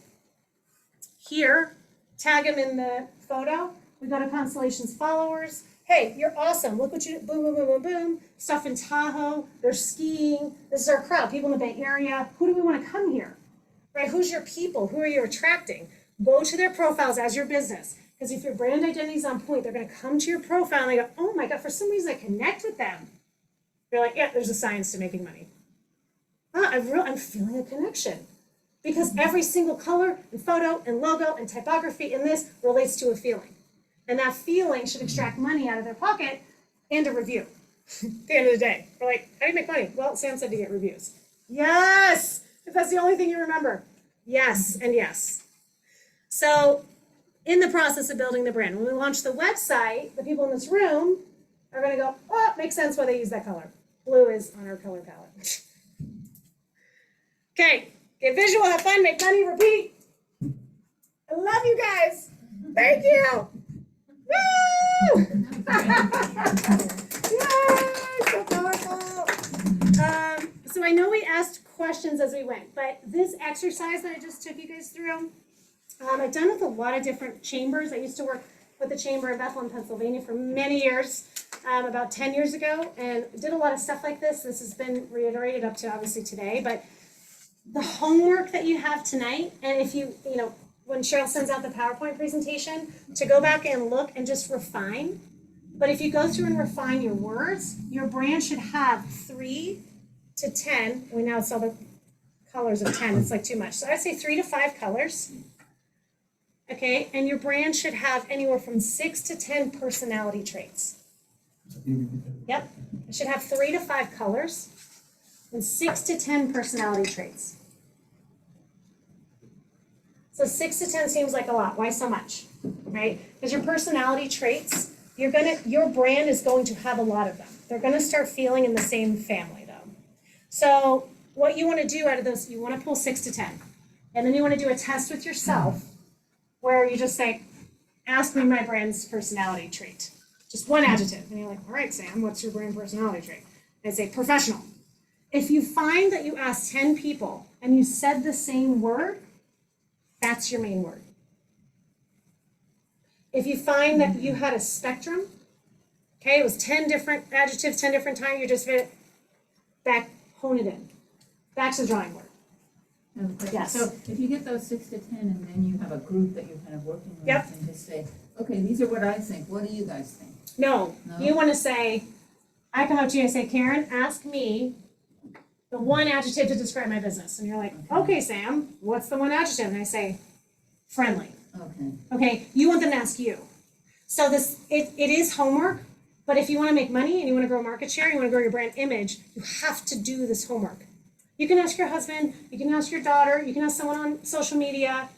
Here, tag them in the photo. We go to Constellation's followers. Hey, you're awesome. Look what you did. Boom, boom, boom, boom, boom. Stuff in Tahoe. They're skiing. This is our crowd. People in the Bay Area. Who do we want to come here? Right? Who's your people? Who are you attracting? Go to their profiles as your business. Because if your brand identity is on point, they're going to come to your profile and they go, oh my God, for some reason I connect with them. You're like, yeah, there's a science to making money. I'm feeling a connection. Because every single color and photo and logo and typography in this relates to a feeling. And that feeling should extract money out of their pocket and a review. At the end of the day, we're like, how do you make money? Well, Sam said to get reviews. Yes! If that's the only thing you remember. Yes and yes. So in the process of building the brand, when we launch the website, the people in this room are going to go, oh, it makes sense why they use that color. Blue is on our color palette. Okay, get visual, have fun, make money, repeat. I love you guys. Thank you. Woo! Yay! So powerful. So I know we asked questions as we went, but this exercise that I just took you guys through, I've done with a lot of different chambers. I used to work with the Chamber of Bethlehem, Pennsylvania for many years, about 10 years ago, and did a lot of stuff like this. This has been reiterated up to obviously today, but the homework that you have tonight, and if you when Cheryl sends out the PowerPoint presentation, to go back and look and just refine. But if you go through and refine your words, your brand should have 3 to 10. We now saw the colors of 10. It's like too much. So I'd say 3 to 5 colors. Okay, and your brand should have anywhere from 6 to 10 personality traits. Yep, it should have 3 to 5 colors and 6 to 10 personality traits. So 6 to 10 seems like a lot. Why so much, right? Because your personality traits, your brand is going to have a lot of them. They're going to start feeling in the same family, though. So what you want to do out of those, you want to pull 6 to 10. And then you want to do a test with yourself where you just say, ask me my brand's personality trait. Just one adjective. And you're like, all right, Sam, what's your brand personality trait? And I say, professional. If you find that you asked 10 people and you said the same word, that's your main word. If you find that you had a spectrum, okay, it was 10 different adjectives, 10 different times, you just back, hone it in. Back to the drawing board. Yes. So if you get those 6 to 10 and then you have a group that you're kind of working with Yep. and just say, okay, these are what I think. What do you guys think? No, you want to say, I come up to you and say, Karen, ask me the one adjective to describe my business. And you're like, okay, Sam, what's the one adjective? And I say, friendly. Okay. Okay, you want them to ask you. So it is homework, but if you want to make money and you want to grow market share, you want to grow your brand image, you have to do this homework. You can ask your husband, you can ask your daughter, you can ask someone on social media,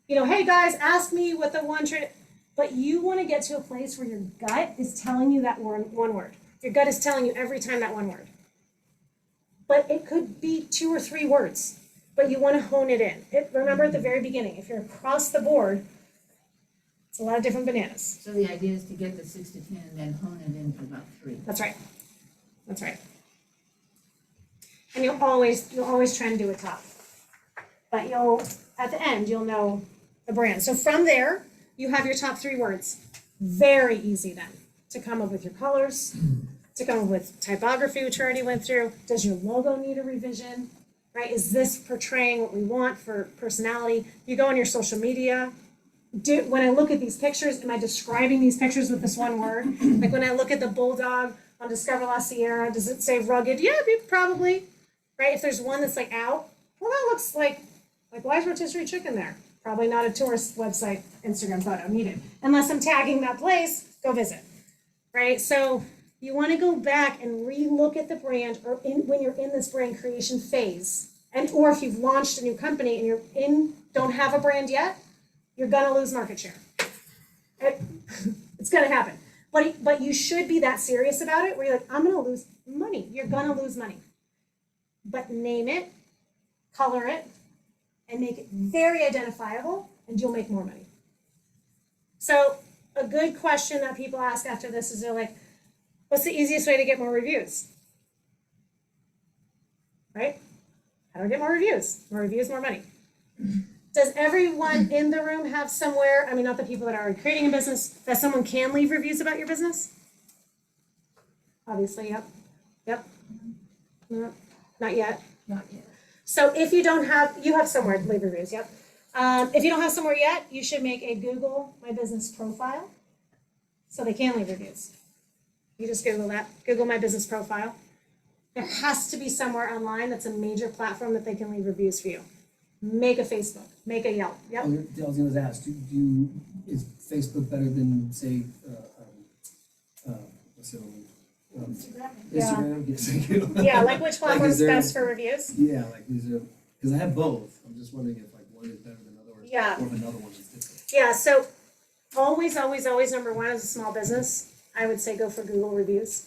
hey guys, ask me what the one trait, but you want to get to a place where your gut is telling you that one word. Your gut is telling you every time that one word. but it could be 2 or 3 words, but you want to hone it in. Remember at the very beginning, if you're across the board, it's a lot of different bananas. So the idea is to get the 6 to 10 and then hone it into about 3. That's right. That's right. And you'll always try and do it top. But at the end, you'll know the brand. So from there, you have your top 3 words. Very easy then to come up with your colors, to come up with typography, which we already went through. Does your logo need a revision? Right? Is this portraying what we want for personality? You go on your social media. When I look at these pictures, am I describing these pictures with this one word? Like when I look at the bulldog on Discover La Sierra, does it say rugged? Yeah, probably. Right? If there's one that's like out, well, that looks like why is rotisserie chicken there? Probably not a tourist website Instagram photo needed. Unless I'm tagging that place, go visit. Right? So you want to go back and re-look at the brand when you're in this brand creation phase. Or if you've launched a new company and don't have a brand yet, you're gonna lose market share. It's gonna happen. But you should be that serious about it where you're like, I'm gonna lose money. You're gonna lose money. But name it, color it, and make it very identifiable, and you'll make more money. So a good question that people ask after this is they're like, what's the easiest way to get more reviews? Right? How do I get more reviews? More reviews, more money. Does everyone in the room have somewhere, not the people that are already creating a business, that someone can leave reviews about your business? Obviously, yep. No, not yet. Not yet. So if you have somewhere to leave reviews, yep. If you don't have somewhere yet, you should make a Google My Business profile so they can leave reviews. You just Google that, Google My Business profile. There has to be somewhere online that's a major platform that they can leave reviews for you. Make a Facebook, make a Yelp, yep. I was going to ask, is Facebook better than, say, what's the other one? Instagram? Yes, thank you. Yeah, like which platform is best for reviews? Yeah, because I have both. I'm just wondering if one is better than another, or if another one is different. Yeah, so always, number one as a small business, I would say go for Google reviews.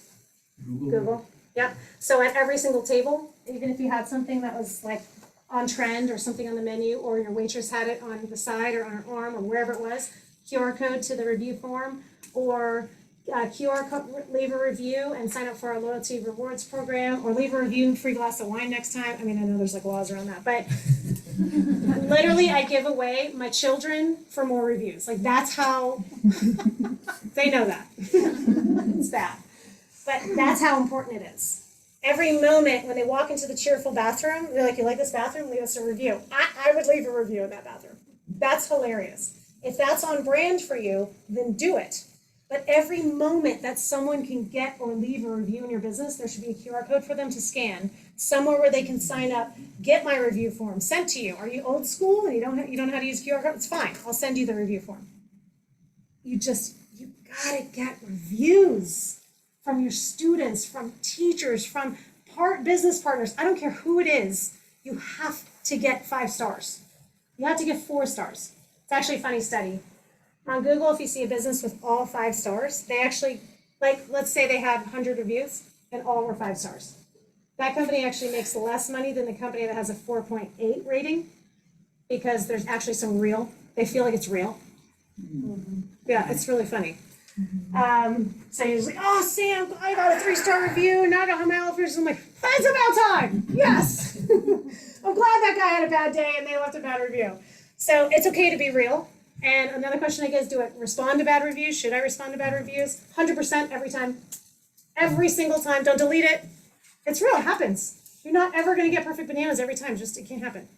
Google, yep. So at every single table, even if you had something that was like on trend or something on the menu, or your waitress had it on the side or on her arm or wherever it was, QR code to the review form, or QR code, leave a review and sign up for our loyalty rewards program, or leave a review, free glass of wine next time. I know there's like laws around that, but literally I give away my children for more reviews. Like that's how they know that. It's that. But that's how important it is. Every moment when they walk into the cheerful bathroom, they're like, you like this bathroom? Leave us a review. I would leave a review in that bathroom. That's hilarious. If that's on brand for you, then do it. But every moment that someone can get or leave a review in your business, there should be a QR code for them to scan, somewhere where they can sign up, get my review form sent to you. Are you old school and you don't know how to use QR code? It's fine. I'll send you the review form. You gotta get reviews from your students, from teachers, from business partners. I don't care who it is. You have to get 5 stars. You have to get 4 stars. It's actually a funny study. On Google, if you see a business with all 5 stars, they actually, let's say they had 100 reviews and all were 5 stars. That company actually makes less money than the company that has a 4.8 rating because there's actually they feel like it's real. Mm-hmm. Yeah, it's really funny. So you're just like, oh, Sam, I got a 3-star review and now I don't have my elevators. I'm like, it's about time. Yes. I'm glad that guy had a bad day and they left a bad review. So it's okay to be real. And another question I get is, do I respond to bad reviews? Should I respond to bad reviews? 100% every time. Every single time. Don't delete it. It's real. It happens. You're not ever going to get perfect bananas every time. It can't happen.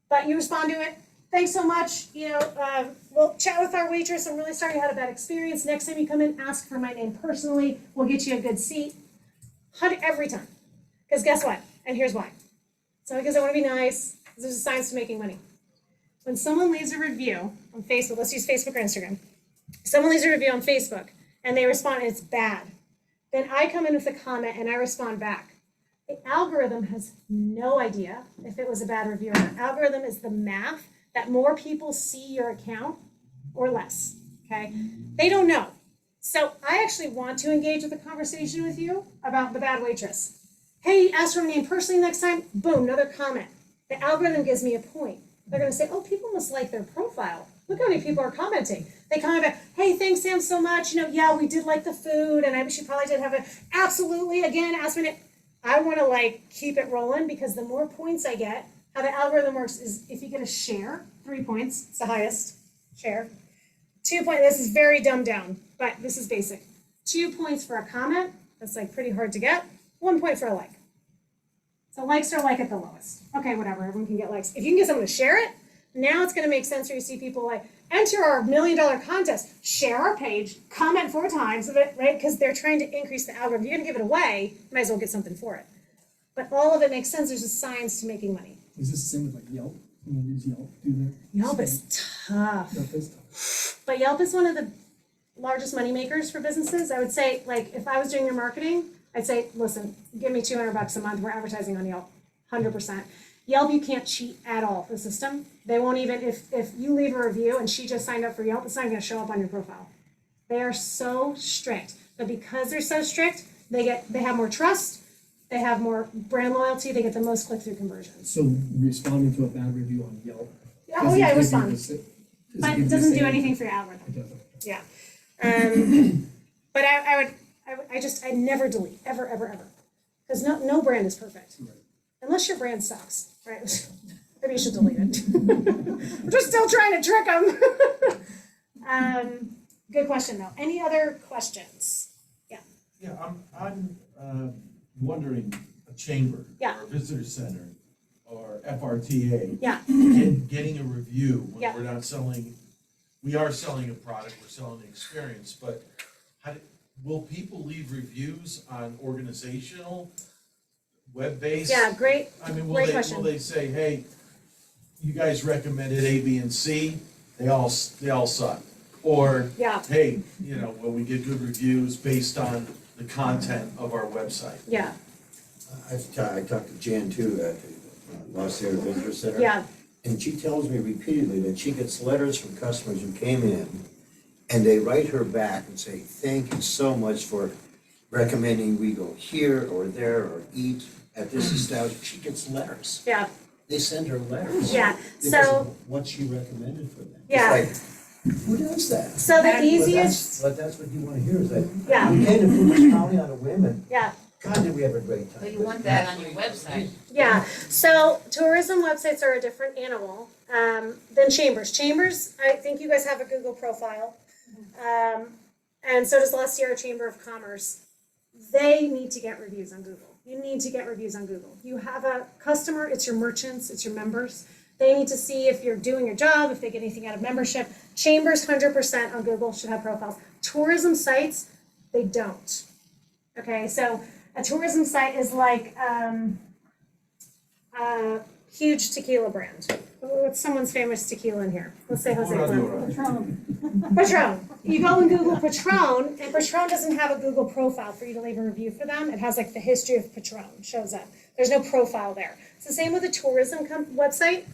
But you respond to it. Thanks so much. We'll chat with our waitress. I'm really sorry you had a bad experience. Next time you come in, ask for my name personally. We'll get you a good seat. Every time. Because guess what? And here's why. It's not because I want to be nice. There's a science to making money. When someone leaves a review on Facebook, let's use Facebook or Instagram. Someone leaves a review on Facebook and they respond and it's bad. Then I come in with a comment and I respond back. The algorithm has no idea if it was a bad review. The algorithm is the math that more people see your account or less, okay? They don't know. So I actually want to engage with a conversation with you about the bad waitress. Hey, ask for my name personally next time, boom, another comment. The algorithm gives me a point. They're gonna say, oh, people must like their profile. Look how many people are commenting. They comment back, hey, thanks Sam so much. Yeah, we did like the food and she probably did have a, absolutely, again, ask me. I wanna keep it rolling because the more points I get, how the algorithm works is if you get a share, 3 points, it's the highest share. 2 points, this is very dumbed down, but this is basic. 2 points for a comment, that's pretty hard to get. 1 point for a like. So likes are at the lowest. Okay, whatever, everyone can get likes. If you can get someone to share it, now it's gonna make sense for you to see people enter our $1 million contest, share our page, comment 4 times of it, right? Because they're trying to increase the algorithm. If you're gonna give it away, you might as well get something for it. But all of it makes sense, there's a science to making money. Is this the same with Yelp? I mean, does Yelp do that? Yelp is tough. Yelp is tough. But Yelp is one of the largest money makers for businesses. I would say, if I was doing your marketing, I'd say, listen, give me $200 a month. We're advertising on Yelp, 100%. Yelp, you can't cheat at all. The system, they won't even. If you leave a review and she just signed up for Yelp, it's not going to show up on your profile. They are so strict, but because they're so strict, they have more trust. They have more brand loyalty. They get the most click-through conversions. So responding to a bad review on Yelp. Oh yeah, I respond. But it doesn't do anything for your algorithm. It doesn't. Yeah. But I never delete, ever. Because no brand is perfect. Right. Unless your brand sucks, right? Maybe you should delete it. We're just still trying to trick them. Good question though. Any other questions? Yeah. Yeah, I'm wondering, a chamber, Yeah. or a visitor center, or FRTA. Yeah. Getting a review when Yeah. we're not selling, we are selling a product, we're selling an experience, but will people leave reviews on organizational, web-based? Yeah, great Will they say, hey, you guys recommended A, B, and C, they all suck? Or, Yeah. hey, will we get good reviews based on the content of our website? Yeah. I talked to Jan too at the Los Sierra Visitor Center. Yeah. And she tells me repeatedly that she gets letters from customers who came in and they write her back and say, thank you so much for recommending we go here or there or eat at this establishment. She gets letters. Yeah. They send her letters. Yeah. Because So of what she recommended for them. Yeah. It's who does that? So the easiest. But that's what you want to hear is that. Yeah. We came to Plumas County on a whim and Yeah. God, did we have a great time. But you want that on your website. Yeah, so tourism websites are a different animal than chambers. Chambers, I think you guys have a Google profile, and so does La Sierra Chamber of Commerce. They need to get reviews on Google. You need to get reviews on Google. You have a customer, it's your merchants, it's your members. They need to see if you're doing your job, if they get anything out of membership. Chambers, 100% on Google should have profiles. Tourism sites, they don't. Okay, so a tourism site is like a huge tequila brand. What's someone's famous tequila in here? Let's say Jose Cuervo. Patron. You go and Google Patron, and Patron doesn't have a Google profile for you to leave a review for them. It has the history of Patron shows up. There's no profile there. It's the same with a tourism website.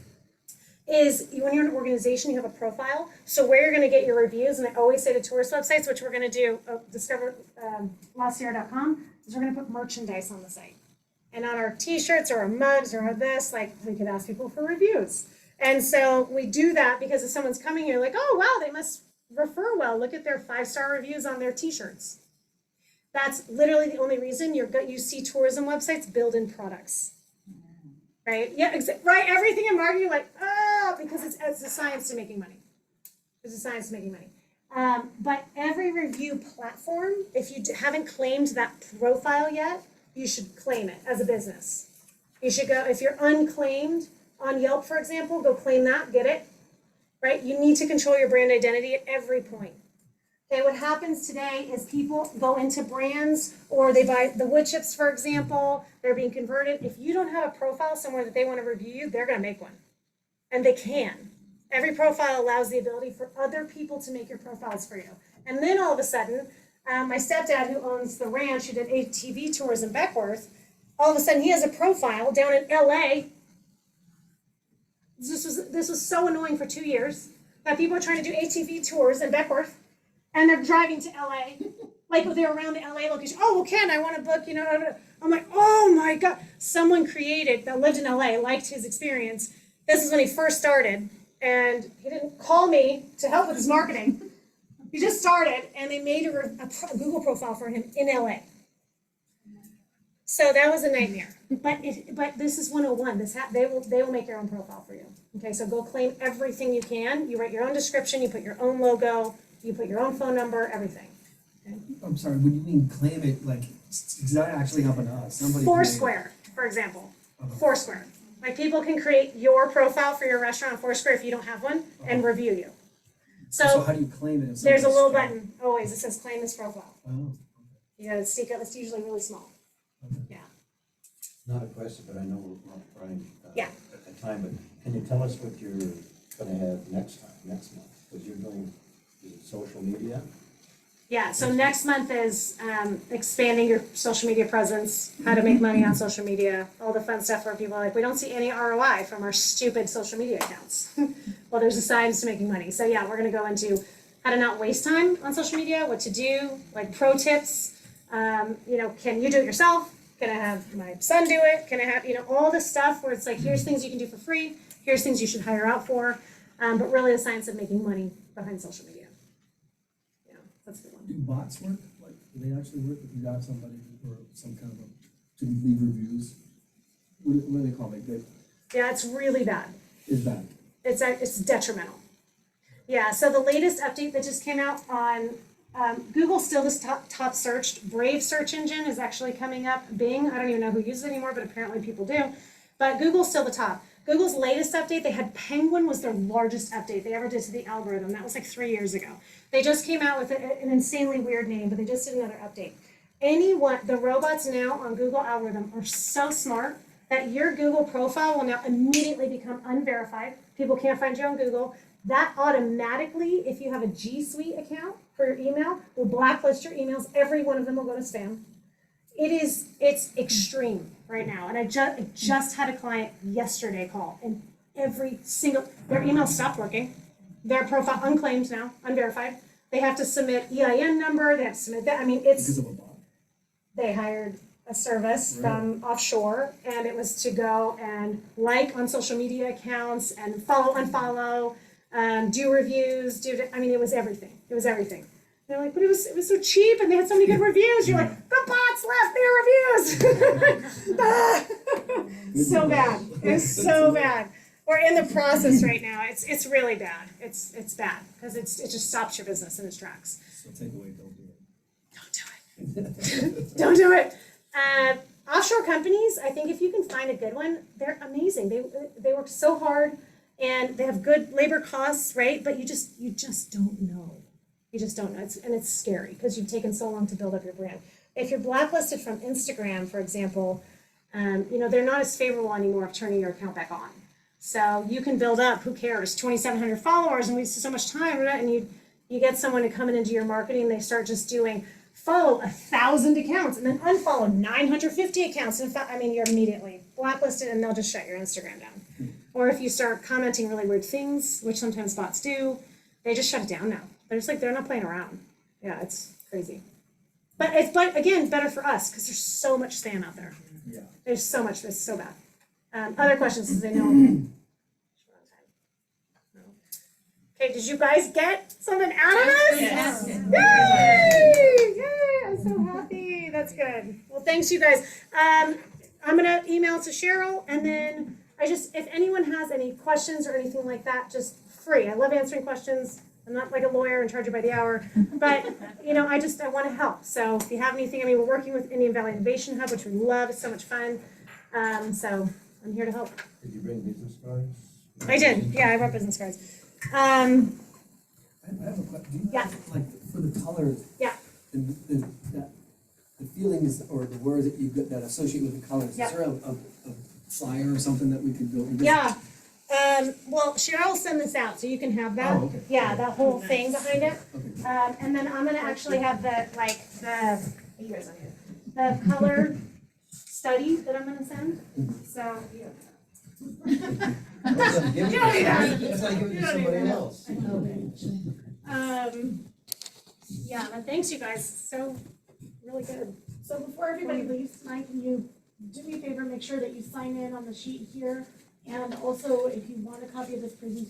Is when you're an organization, you have a profile. So where you're going to get your reviews, and I always say to tourist websites, which we're going to do, discover LaSierra.com, is we're going to put merchandise on the site. And on our t-shirts or our mugs or this, we could ask people for reviews. And so we do that because if someone's coming here, oh, wow, they must refer well. Look at their 5-star reviews on their t-shirts. That's literally the only reason you see tourism websites build in products. Right? Yeah, right. Everything in marketing, because it's a science to making money. It's a science to making money. But every review platform, if you haven't claimed that profile yet, you should claim it as a business. You should go, if you're unclaimed on Yelp, for example, go claim that, get it. Right? You need to control your brand identity at every point. Okay, what happens today is people go into brands or they buy the wood chips, for example, they're being converted. If you don't have a profile somewhere that they want to review you, they're going to make one. And they can. Every profile allows the ability for other people to make your profiles for you. And then all of a sudden, my stepdad who owns the ranch, who did ATV tours in Beckworth, all of a sudden he has a profile down in LA. This was so annoying for 2 years that people are trying to do ATV tours in Beckworth. And they're driving to LA, they were around the LA location. Oh, well, Ken, I want to book, I'm like, oh my God. Someone created, that lived in LA, liked his experience. This is when he first started. And he didn't call me to help with his marketing. He just started, and they made a Google profile for him in LA. So that was a nightmare. But this is 101. They will make your own profile for you. Okay, so go claim everything you can. You write your own description, you put your own logo, you put your own phone number, everything. Okay? I'm sorry, when you mean claim it, like, it's not actually helping us, somebody. Foursquare, for example. Foursquare. Like, people can create your profile for your restaurant on Foursquare if you don't have one and review you. So how do you claim it? If There's a little somebody's- button always that says claim this profile. Oh, You gotta stick it, it's usually really small. Yeah. Not a question, but I know we're not running Yeah. at time, but can you tell us what you're gonna have next month? Because you're doing, is it social media? Yeah, so next month is expanding your social media presence, how to make money on social media, all the fun stuff where people are like, we don't see any ROI from our stupid social media accounts. Well, there's a science to making money. So yeah, we're gonna go into how to not waste time on social media, what to do, like pro tips. Can you do it yourself? Can I have my son do it? Can I have, all this stuff where it's like, here's things you can do for free, here's things you should hire out for, but really the science of making money behind social media. Yeah, that's the one. do bots work? Like, do they actually work if you got somebody or some kind of to leave reviews? What do they call it? Yeah, it's really bad. Is bad. It's detrimental. Yeah, so the latest update that just came out on Google's still this top searched. Brave search engine is actually coming up. Bing, I don't even know who uses it anymore, but apparently people do. But Google's still the top. Google's latest update, they had Penguin was their largest update they ever did to the algorithm. That was like 3 years ago. They just came out with an insanely weird name, but they just did another update. The robots now on Google algorithm are so smart that your Google profile will now immediately become unverified. People can't find you on Google. That automatically, if you have a G Suite account for your email, will blacklist your emails. Every one of them will go to spam. It's extreme right now. And I just had a client yesterday call, and their email stopped working. Their profile unclaimed now, unverified. They have to submit EIN number, they have to submit that. I mean, Because of a bot. they hired a service from offshore, and it was to go and like on social media accounts and unfollow, do reviews, it was everything. It was everything. They're like, but it was so cheap and they had so many good reviews. You're like, the bots left their reviews. So bad. It's so bad. We're in the process right now. It's really bad. It's bad because it just stops your business in its tracks. So take away, don't do it. Don't do it. Don't do it. Offshore companies, I think if you can find a good one, they're amazing. They work so hard and they have good labor costs, right? But you just don't know. You just don't know. It's scary because you've taken so long to build up your brand. If you're blacklisted from Instagram, for example, they're not as favorable anymore of turning your account back on. So you can build up, who cares, 2,700 followers and waste so much time, and you get someone to come into your marketing, they start just follow 1,000 accounts and then unfollow 950 accounts. In fact, you're immediately blacklisted and they'll just shut your Instagram down. Or if you start commenting really weird things, which sometimes bots do, they just shut it down now. They're just they're not playing around. Yeah, it's crazy. But again, better for us because there's so much spam out there. Yeah. There's so much, it's so bad. Other questions, because I know. Okay, did you guys get something out of this? Yes. Yay! Yay! I'm so happy. That's good. Well, thanks, you guys. I'm gonna email to Cheryl, and then if anyone has any questions or anything like that, just free. I love answering questions. I'm not like a lawyer and charge you by the hour, but I want to help. So if you have anything, we're working with Indian Valley Innovation Hub, which we love. It's so much fun. So I'm here to help. Did you bring business cards? I did. Yeah, I brought business cards. I have a question. Do you Yeah. have, like, for the colors? Yeah. The feelings or the words that you get that associate with the colors, Yeah. is there a flyer or something that we could build? Yeah. Well, Cheryl will send this out, so you can have that. Oh, okay. Yeah, that whole thing behind it. Okay. And then I'm gonna actually have you guys on here, the color study that I'm gonna send. So, That's like giving You don't need that. That's like giving it to somebody else. yeah, but thanks you guys. So really good. So before everybody leaves tonight, can you do me a favor, make sure that you sign in on the sheet here? And also, if you want a copy of this presentation,